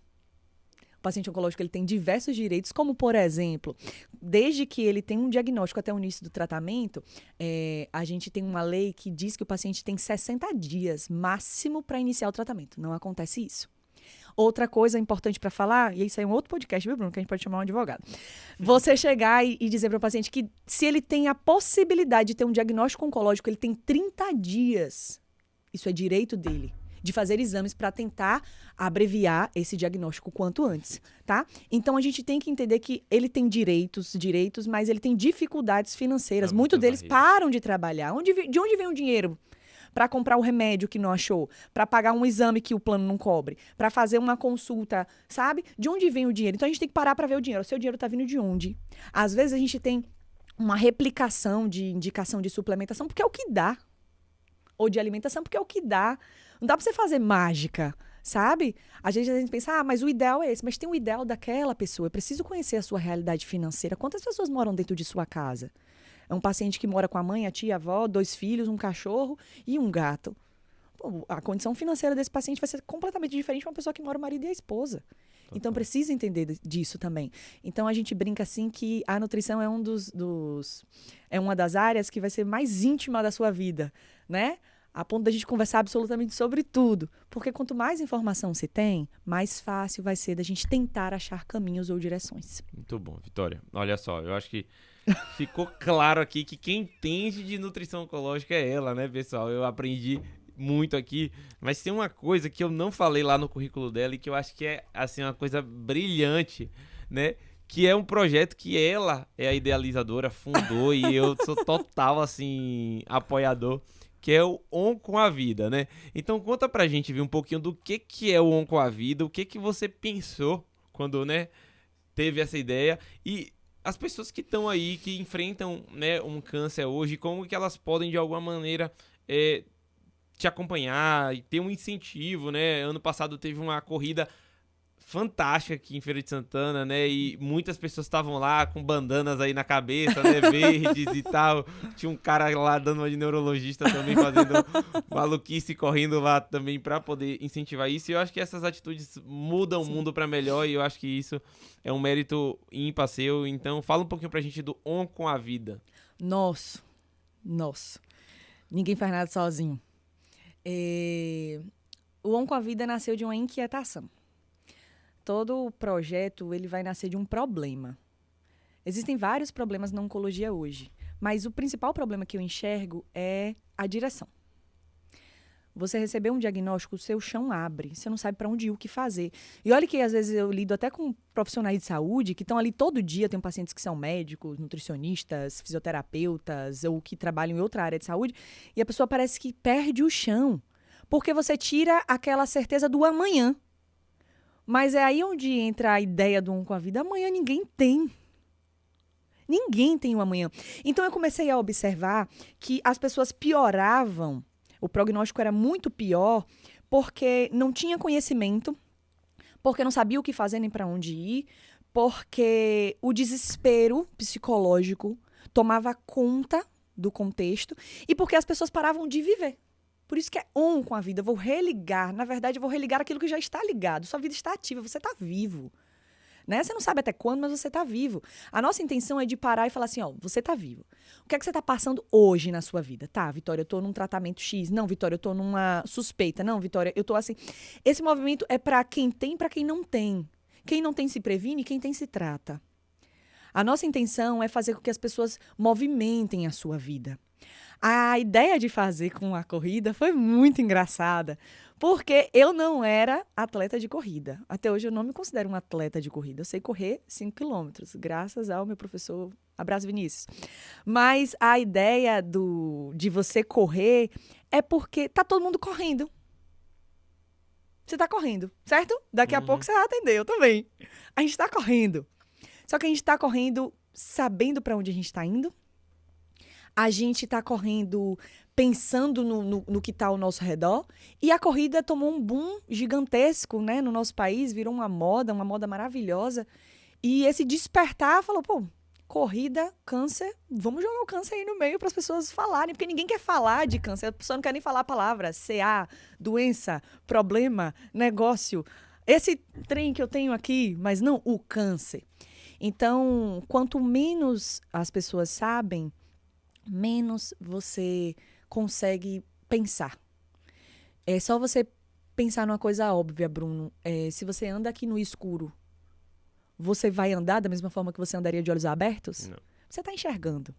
o paciente oncológico ele tem diversos direitos, como, por exemplo, desde que ele tem um diagnóstico até o início do tratamento, a gente tem uma lei que diz que o paciente tem 60 dias máximo para iniciar o tratamento. Não acontece isso. Outra coisa importante para falar, e isso aí é um outro podcast, viu, Bruno, que a gente pode chamar um advogado. Você chegar e dizer para o paciente que se ele tem a possibilidade de ter um diagnóstico oncológico, ele tem 30 dias. Isso é direito dele, de fazer exames para tentar abreviar esse diagnóstico quanto antes, tá? Então, a gente tem que entender que ele tem direitos, mas ele tem dificuldades financeiras. Muitos deles param de trabalhar. De onde vem o dinheiro? Para comprar o remédio que não achou, para pagar um exame que o plano não cobre, para fazer uma consulta, sabe? De onde vem o dinheiro? Então, a gente tem que parar para ver o dinheiro. O seu dinheiro está vindo de onde? Às vezes, a gente tem uma replicação de indicação de suplementação, porque é o que dá. Ou de alimentação, porque é o que dá. Não dá para você fazer mágica, sabe? A gente pensa, mas o ideal é esse. Mas tem o ideal daquela pessoa. Eu preciso conhecer a sua realidade financeira. Quantas pessoas moram dentro de sua casa? É um paciente que mora com a mãe, a tia, a avó, 2 filhos, um cachorro e um gato. Pô, a condição financeira desse paciente vai ser completamente diferente de uma pessoa que mora o marido e a esposa. Então, precisa entender disso também. Então, a gente brinca assim que a nutrição é é uma das áreas que vai ser mais íntima da sua vida, né? A ponto da gente conversar absolutamente sobre tudo. Porque quanto mais informação se tem, mais fácil vai ser da gente tentar achar caminhos ou direções. Muito bom, Vitória. Olha só, eu acho que ficou claro aqui que quem entende de nutrição oncológica é ela, né, pessoal? Eu aprendi muito aqui, mas tem uma coisa que eu não falei lá no currículo dela e que eu acho que é, assim, uma coisa brilhante, né? Que é um projeto que ela é a idealizadora, fundou e eu sou total, assim, apoiador, que é o On com a Vida, né? Então conta pra gente ver um pouquinho do que é o On com a Vida, o que você pensou quando, né, teve essa ideia e as pessoas que estão aí, que enfrentam, né, um câncer hoje, como que elas podem, de alguma maneira, te acompanhar e ter um incentivo, né? Ano passado teve uma corrida fantástica aqui em Feira de Santana, né? E muitas pessoas estavam lá com bandanas aí na cabeça, né? Verdes e tal. Tinha um cara lá dando uma de neurologista também, fazendo maluquice, correndo lá também para poder incentivar isso. E eu acho que essas atitudes mudam o mundo para melhor e eu acho que isso é um mérito ímpar seu. Então, fala um pouquinho pra gente do On com a Vida. Nossa. Ninguém faz nada sozinho. O On com a Vida nasceu de uma inquietação. Todo projeto ele vai nascer de um problema. Existem vários problemas na oncologia hoje, mas o principal problema que eu enxergo é a direção. Você recebeu um diagnóstico, o seu chão abre, você não sabe para onde ir, o que fazer. E olha que às vezes eu lido até com profissionais de saúde que estão ali todo dia, tem pacientes que são médicos, nutricionistas, fisioterapeutas ou que trabalham em outra área de saúde, e a pessoa parece que perde o chão, porque você tira aquela certeza do amanhã. Mas é aí onde entra a ideia do On com a Vida. Amanhã ninguém tem. Ninguém tem o amanhã. Então eu comecei a observar que as pessoas pioravam, o prognóstico era muito pior, porque não tinha conhecimento, porque não sabia o que fazer nem para onde ir, porque o desespero psicológico tomava conta do contexto e porque as pessoas paravam de viver. Por isso que é On com a Vida. Eu vou religar. Na verdade, eu vou religar aquilo que já está ligado. Sua vida está ativa, você está vivo. Né? Você não sabe até quando, mas você está vivo. A nossa intenção é de parar e falar assim, ó, você está vivo. O que é que você está passando hoje na sua vida? Tá, Vitória, eu estou num tratamento X. Não, Vitória, eu estou numa suspeita. Não, Vitória, eu estou assim. Esse movimento é para quem tem e para quem não tem. Quem não tem se previne, quem tem se trata. A nossa intenção é fazer com que as pessoas movimentem a sua vida. A ideia de fazer com a corrida foi muito engraçada, porque eu não era atleta de corrida. Até hoje eu não me considero um atleta de corrida. Eu sei correr 5 quilômetros, graças ao meu professor, abraço Vinícius. Mas a ideia de você correr é porque tá todo mundo correndo. Você tá correndo, certo? Daqui a pouco você vai atender, eu também. A gente tá correndo. Só que a gente tá correndo sabendo para onde a gente tá indo. A gente está correndo pensando no que está ao nosso redor. E a corrida tomou um boom gigantesco, né, no nosso país, virou uma moda maravilhosa. E esse despertar falou, pô, corrida, câncer, vamos jogar o câncer aí no meio para as pessoas falarem, porque ninguém quer falar de câncer, a pessoa não quer nem falar a palavra CA, doença, problema, negócio. Esse trem que eu tenho aqui, mas não o câncer. Então, quanto menos as pessoas sabem, menos você consegue pensar. É só você pensar numa coisa óbvia, Bruno. Se você anda aqui no escuro, você vai andar da mesma forma que você andaria de olhos abertos? Não. Você está enxergando.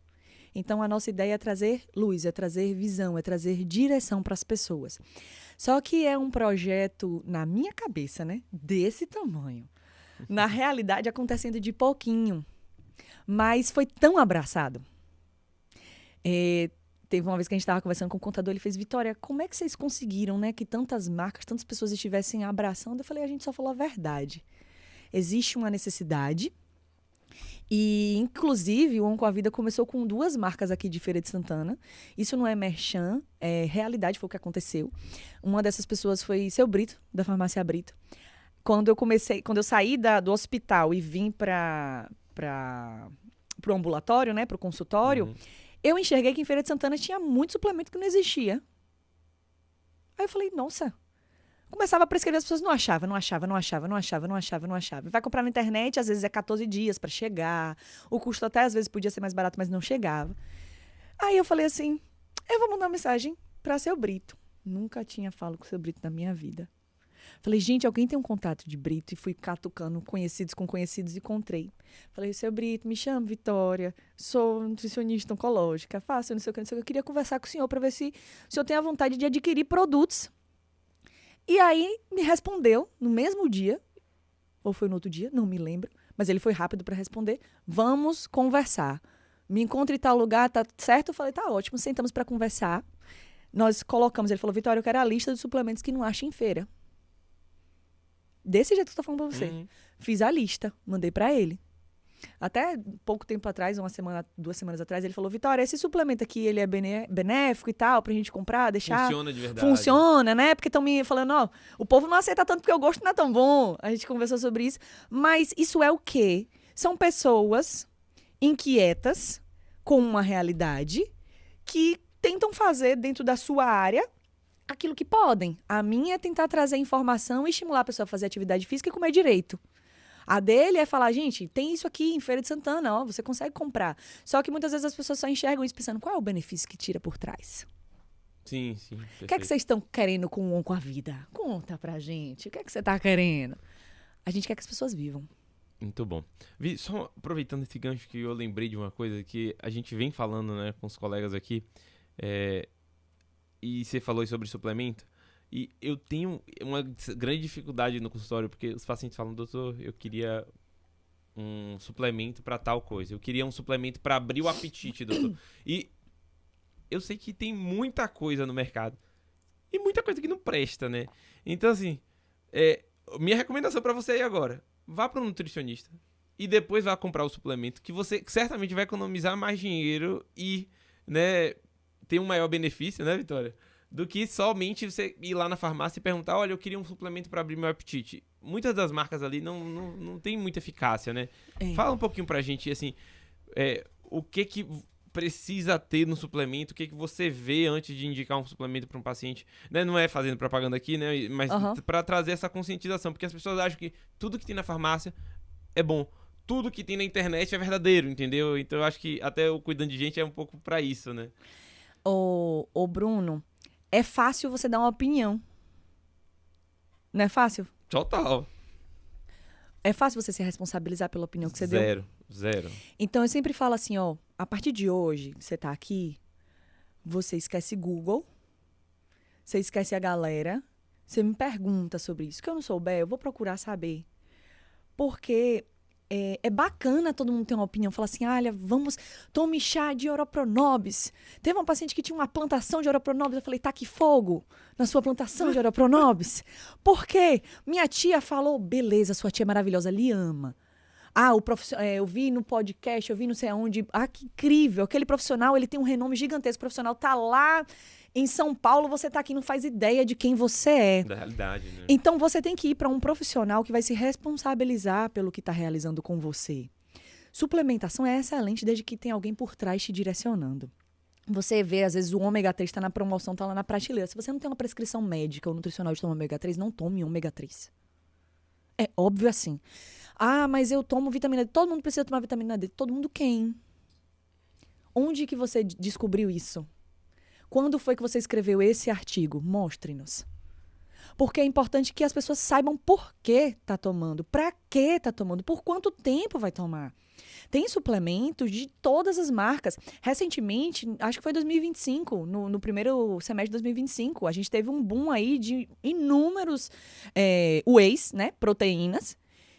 Então, a nossa ideia é trazer luz, é trazer visão, é trazer direção para as pessoas. Só que é um projeto, na minha cabeça, né, desse tamanho. Na realidade, acontecendo de pouquinho. Mas foi tão abraçado. Teve uma vez que a gente estava conversando com o contador, ele fez, Vitória, como é que vocês conseguiram, né, que tantas marcas, tantas pessoas estivessem abraçando? Eu falei, a gente só falou a verdade. Existe uma necessidade e, inclusive, o On com a Vida começou com 2 marcas aqui de Feira de Santana. Isso não é merchan, é realidade, foi o que aconteceu. Uma dessas pessoas foi seu Brito, da Farmácia Brito. Quando eu saí do hospital e vim para o ambulatório, né, para o consultório, eu enxerguei que em Feira de Santana tinha muito suplemento que não existia. Aí eu falei, nossa. Começava a prescrever, as pessoas não achavam. Vai comprar na internet, às vezes é 14 dias para chegar. O custo até às vezes podia ser mais barato, mas não chegava. Aí eu falei assim, eu vou mandar uma mensagem para seu Brito. Nunca tinha falado com o seu Brito na minha vida. Falei, gente, alguém tem um contato de Brito? E fui catucando conhecidos com conhecidos e encontrei. Falei, seu Brito, me chamo Vitória, sou nutricionista oncológica, faço não sei o que, eu queria conversar com o senhor para ver se o senhor tem a vontade de adquirir produtos. E aí me respondeu no mesmo dia, ou foi no outro dia, não me lembro, mas ele foi rápido para responder, vamos conversar. Me encontre em tal lugar, tá certo? Eu falei, tá ótimo, sentamos para conversar. Nós colocamos, ele falou, Vitória, eu quero a lista de suplementos que não acha em feira. Desse jeito que eu tô falando pra você. Fiz a lista, mandei pra ele. Até pouco tempo atrás, 2 semanas atrás, ele falou, Vitória, esse suplemento aqui, ele é benéfico e tal, pra gente comprar, deixar... Funciona de verdade. Funciona, né? Porque estão me falando, ó, o povo não aceita tanto porque o gosto não é tão bom. A gente conversou sobre isso. Mas isso é o quê? São pessoas inquietas com uma realidade que tentam fazer dentro da sua área aquilo que podem. A minha é tentar trazer informação e estimular a pessoa a fazer atividade física e comer direito. A dele é falar, gente, tem isso aqui em Feira de Santana, ó, você consegue comprar. Só que muitas vezes as pessoas só enxergam isso pensando, qual é o benefício que tira por trás? Sim. O que é que vocês estão querendo com a vida? Conta pra gente. O que é que você tá querendo? A gente quer que as pessoas vivam. Muito bom. Vi, só aproveitando esse gancho que eu lembrei de uma coisa que a gente vem falando, né, com os colegas aqui, e você falou aí sobre suplemento, e eu tenho uma grande dificuldade no consultório, porque os pacientes falam, doutor, eu queria um suplemento para tal coisa, eu queria um suplemento para abrir o apetite, doutor. E eu sei que tem muita coisa no mercado, e muita coisa que não presta, né? Então, assim, minha recomendação para você aí agora, vá para um nutricionista, e depois vá comprar o suplemento, que você certamente vai economizar mais dinheiro e, né, ter um maior benefício, né, Vitória? Do que somente você ir lá na farmácia e perguntar, olha, eu queria um suplemento para abrir meu apetite. Muitas das marcas ali não tem muita eficácia, né? Fala um pouquinho pra gente, assim, o que precisa ter no suplemento, o que você vê antes de indicar um suplemento para um paciente, né? Não é fazendo propaganda aqui, né? Mas para trazer essa conscientização, porque as pessoas acham que tudo que tem na farmácia é bom. Tudo que tem na internet é verdadeiro, entendeu? Então eu acho que até o Cuidando de Gente é um pouco para isso, né? Ô Bruno, é fácil você dar uma opinião. Não é fácil? Total. É fácil você se responsabilizar pela opinião que você deu? Zero. Então, eu sempre falo assim, ó, a partir de hoje, você tá aqui, você esquece Google, você esquece a galera, você me pergunta sobre isso. Que eu não souber, eu vou procurar saber. Porque é bacana todo mundo ter uma opinião. Falar assim, olha, tome chá de Oropronobis. Teve uma paciente que tinha uma plantação de Oropronobis. Eu falei, taque fogo na sua plantação de Oropronobis. Por quê? Minha tia falou, beleza, sua tia é maravilhosa, lhe ama. Ah, eu vi no podcast, eu vi não sei aonde. Ah, que incrível. Aquele profissional, ele tem um renome gigantesco. O profissional tá lá em São Paulo, você tá aqui, não faz ideia de quem você é. Da realidade, né? Então, você tem que ir para um profissional que vai se responsabilizar pelo que está realizando com você. Suplementação é excelente desde que tem alguém por trás te direcionando. Você vê, às vezes, o ômega 3 está na promoção, está lá na prateleira. Se você não tem uma prescrição médica ou nutricional de tomar ômega 3, não tome ômega 3. É óbvio assim. Ah, mas eu tomo vitamina D. Todo mundo precisa tomar vitamina D. Todo mundo quem? Onde que você descobriu isso? Quando foi que você escreveu esse artigo? Mostre-nos. Porque é importante que as pessoas saibam por que tá tomando, para que tá tomando, por quanto tempo vai tomar. Tem suplementos de todas as marcas. Recentemente, acho que foi 2025, no primeiro semestre de 2025, a gente teve um boom aí de inúmeros wheys, né, proteínas,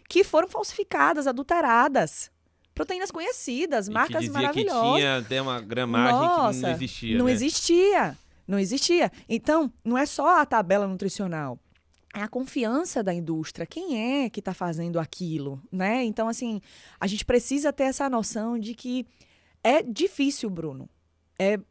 que foram falsificadas, adulteradas. Proteínas conhecidas, marcas que dizia maravilhosas. Que tinha até uma gramagem que não existia, não né? Não existia. Então, não é só a tabela nutricional. É a confiança da indústria. Quem é que está fazendo aquilo, né? Então, assim, a gente precisa ter essa noção de que é difícil, Bruno.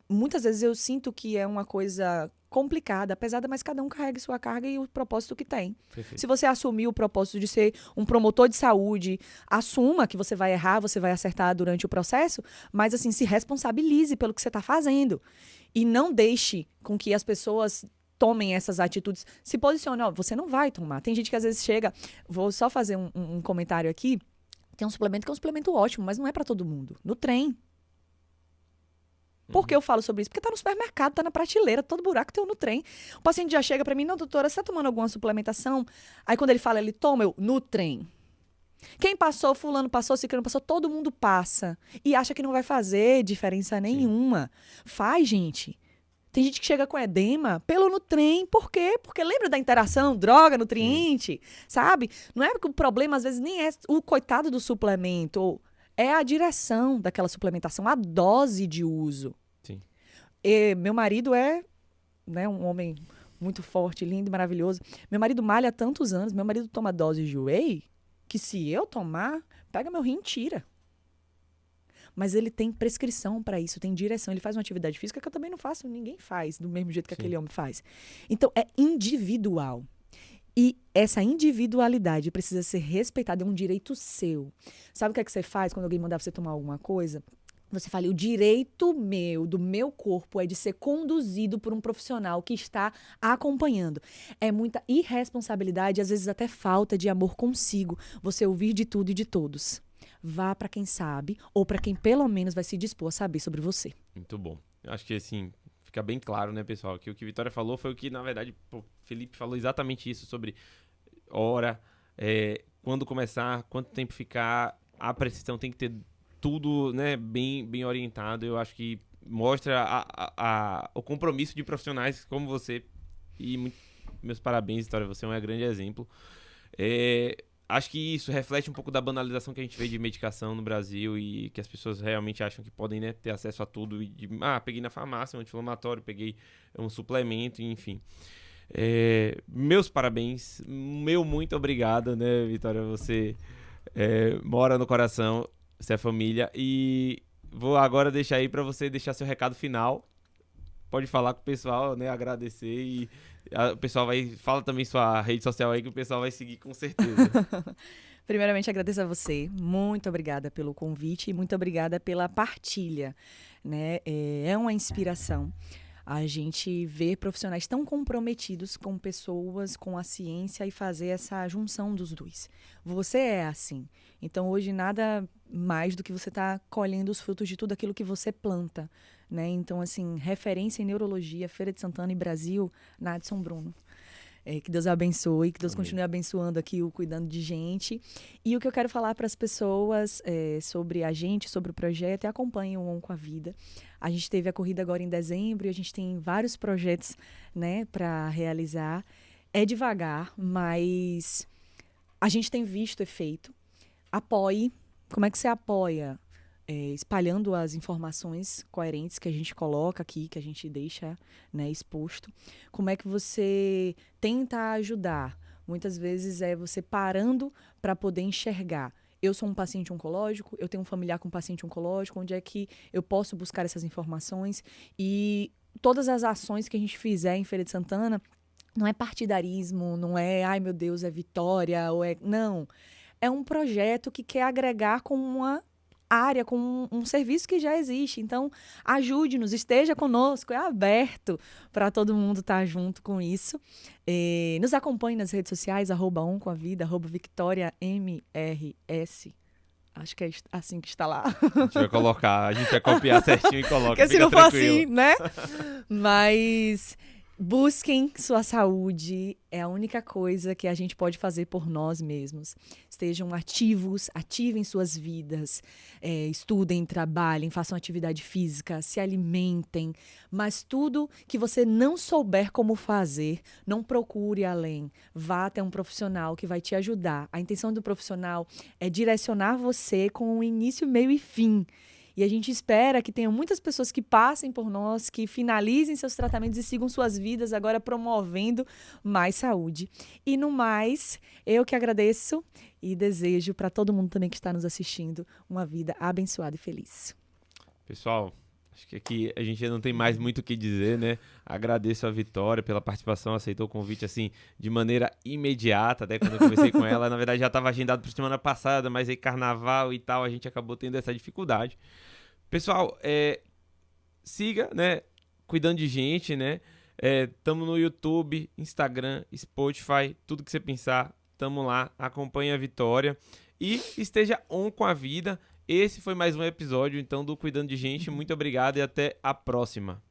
Muitas vezes eu sinto que é uma coisa complicada, pesada, mas cada um carrega sua carga e o propósito que tem. Perfeito. Se você assumir o propósito de ser um promotor de saúde, assuma que você vai errar, você vai acertar durante o processo, mas assim, se responsabilize pelo que você está fazendo. E não deixe com que as pessoas tomem essas atitudes. Se posicione, ó, você não vai tomar. Tem gente que às vezes chega, vou só fazer um comentário aqui, tem um suplemento que é um suplemento ótimo, mas não é para todo mundo. No trem. Por que eu falo sobre isso? Porque tá no supermercado, tá na prateleira, todo buraco tem no trem. O paciente já chega pra mim, não, doutora, você tá tomando alguma suplementação? Aí quando ele fala, ele toma, no trem. Quem passou, fulano passou, ciclano passou, todo mundo passa. E acha que não vai fazer diferença nenhuma. Sim. Faz, gente. Tem gente que chega com edema pelo no trem. Por quê? Porque lembra da interação droga, nutriente, sabe? Não é que o problema, às vezes, nem é o coitado do suplemento, é a direção daquela suplementação, a dose de uso. Sim. Meu marido é, né, um homem muito forte, lindo e maravilhoso. Meu marido malha há tantos anos, meu marido toma dose de whey, que se eu tomar, pega meu rim e tira. Mas ele tem prescrição para isso, tem direção. Ele faz uma atividade física que eu também não faço, ninguém faz do mesmo jeito que aquele homem faz. Então, é individual. E essa individualidade precisa ser respeitada, é um direito seu. Sabe o que é que você faz quando alguém mandar você tomar alguma coisa? Você fala, o direito meu, do meu corpo, é de ser conduzido por um profissional que está acompanhando. É muita irresponsabilidade, às vezes até falta de amor consigo, você ouvir de tudo e de todos. Vá para quem sabe, ou para quem pelo menos vai se dispor a saber sobre você. Muito bom. Eu acho que assim, fica bem claro, né, pessoal, que o que a Vitória falou foi o que, na verdade, o Felipe falou exatamente isso, sobre hora, quando começar, quanto tempo ficar, a prescrição tem que ter tudo, né, bem orientado. Eu acho que mostra o compromisso de profissionais como você. E meus parabéns, Vitória, você é um grande exemplo. Acho que isso reflete um pouco da banalização que a gente vê de medicação no Brasil e que as pessoas realmente acham que podem, né, ter acesso a tudo. Peguei na farmácia um anti-inflamatório, peguei um suplemento, enfim. Meus parabéns, meu muito obrigado, né, Vitória? Você mora no coração, você é família. E vou agora deixar aí para você deixar seu recado final. Pode falar com o pessoal, né, agradecer e o pessoal fala também sua rede social aí que o pessoal vai seguir com certeza. Primeiramente, agradeço a você. Muito obrigada pelo convite e muito obrigada pela partilha, né? É uma inspiração a gente ver profissionais tão comprometidos com pessoas, com a ciência e fazer essa junção dos dois. Você é assim. Então, hoje, nada mais do que você estar colhendo os frutos de tudo aquilo que você planta, né? Então, assim, referência em neurologia, Feira de Santana e Brasil, Nadson Bruno. Que Deus abençoe, que Deus Amém. continue abençoando aqui o Cuidando de Gente. E o que eu quero falar para as pessoas sobre a gente, sobre o projeto, é acompanhem o On com a Vida. A gente teve a corrida agora em dezembro e a gente tem vários projetos, né, para realizar. É devagar, mas a gente tem visto efeito. Apoie. Como é que você apoia? Espalhando as informações coerentes que a gente coloca aqui, que a gente deixa, né, exposto. Como é que você tenta ajudar? Muitas vezes é você parando para poder enxergar. Eu sou um paciente oncológico, eu tenho um familiar com paciente oncológico, onde é que eu posso buscar essas informações? E todas as ações que a gente fizer em Feira de Santana, não é partidarismo, não é, ai meu Deus, é vitória, não. É um projeto que quer agregar com uma área, com um serviço que já existe. Então, ajude-nos, esteja conosco, é aberto para todo mundo estar junto com isso. Nos acompanhe nas redes sociais, @oncoavida, @VictoriaMRS. Acho que é assim que está lá. A gente vai colocar, a gente vai copiar certinho e coloca. Porque se não for assim, né? Mas busquem sua saúde, é a única coisa que a gente pode fazer por nós mesmos. Estejam ativos, ativem suas vidas, estudem, trabalhem, façam atividade física, se alimentem, mas tudo que você não souber como fazer, não procure além. Vá até um profissional que vai te ajudar. A intenção do profissional é direcionar você com o início, meio e fim. E a gente espera que tenham muitas pessoas que passem por nós, que finalizem seus tratamentos e sigam suas vidas, agora promovendo mais saúde. E no mais, eu que agradeço e desejo para todo mundo também que está nos assistindo uma vida abençoada e feliz. Pessoal, acho que aqui a gente não tem mais muito o que dizer, né? Agradeço a Vitória pela participação, aceitou o convite assim de maneira imediata, até quando eu conversei com ela. Na verdade já estava agendado para semana passada, mas aí carnaval e tal, a gente acabou tendo essa dificuldade. Pessoal, siga, né? Cuidando de Gente, né? Tamo no YouTube, Instagram, Spotify, tudo que você pensar, tamo lá. Acompanhe a Vitória e esteja on com a vida. Esse foi mais um episódio, então, do Cuidando de Gente. Muito obrigado e até a próxima.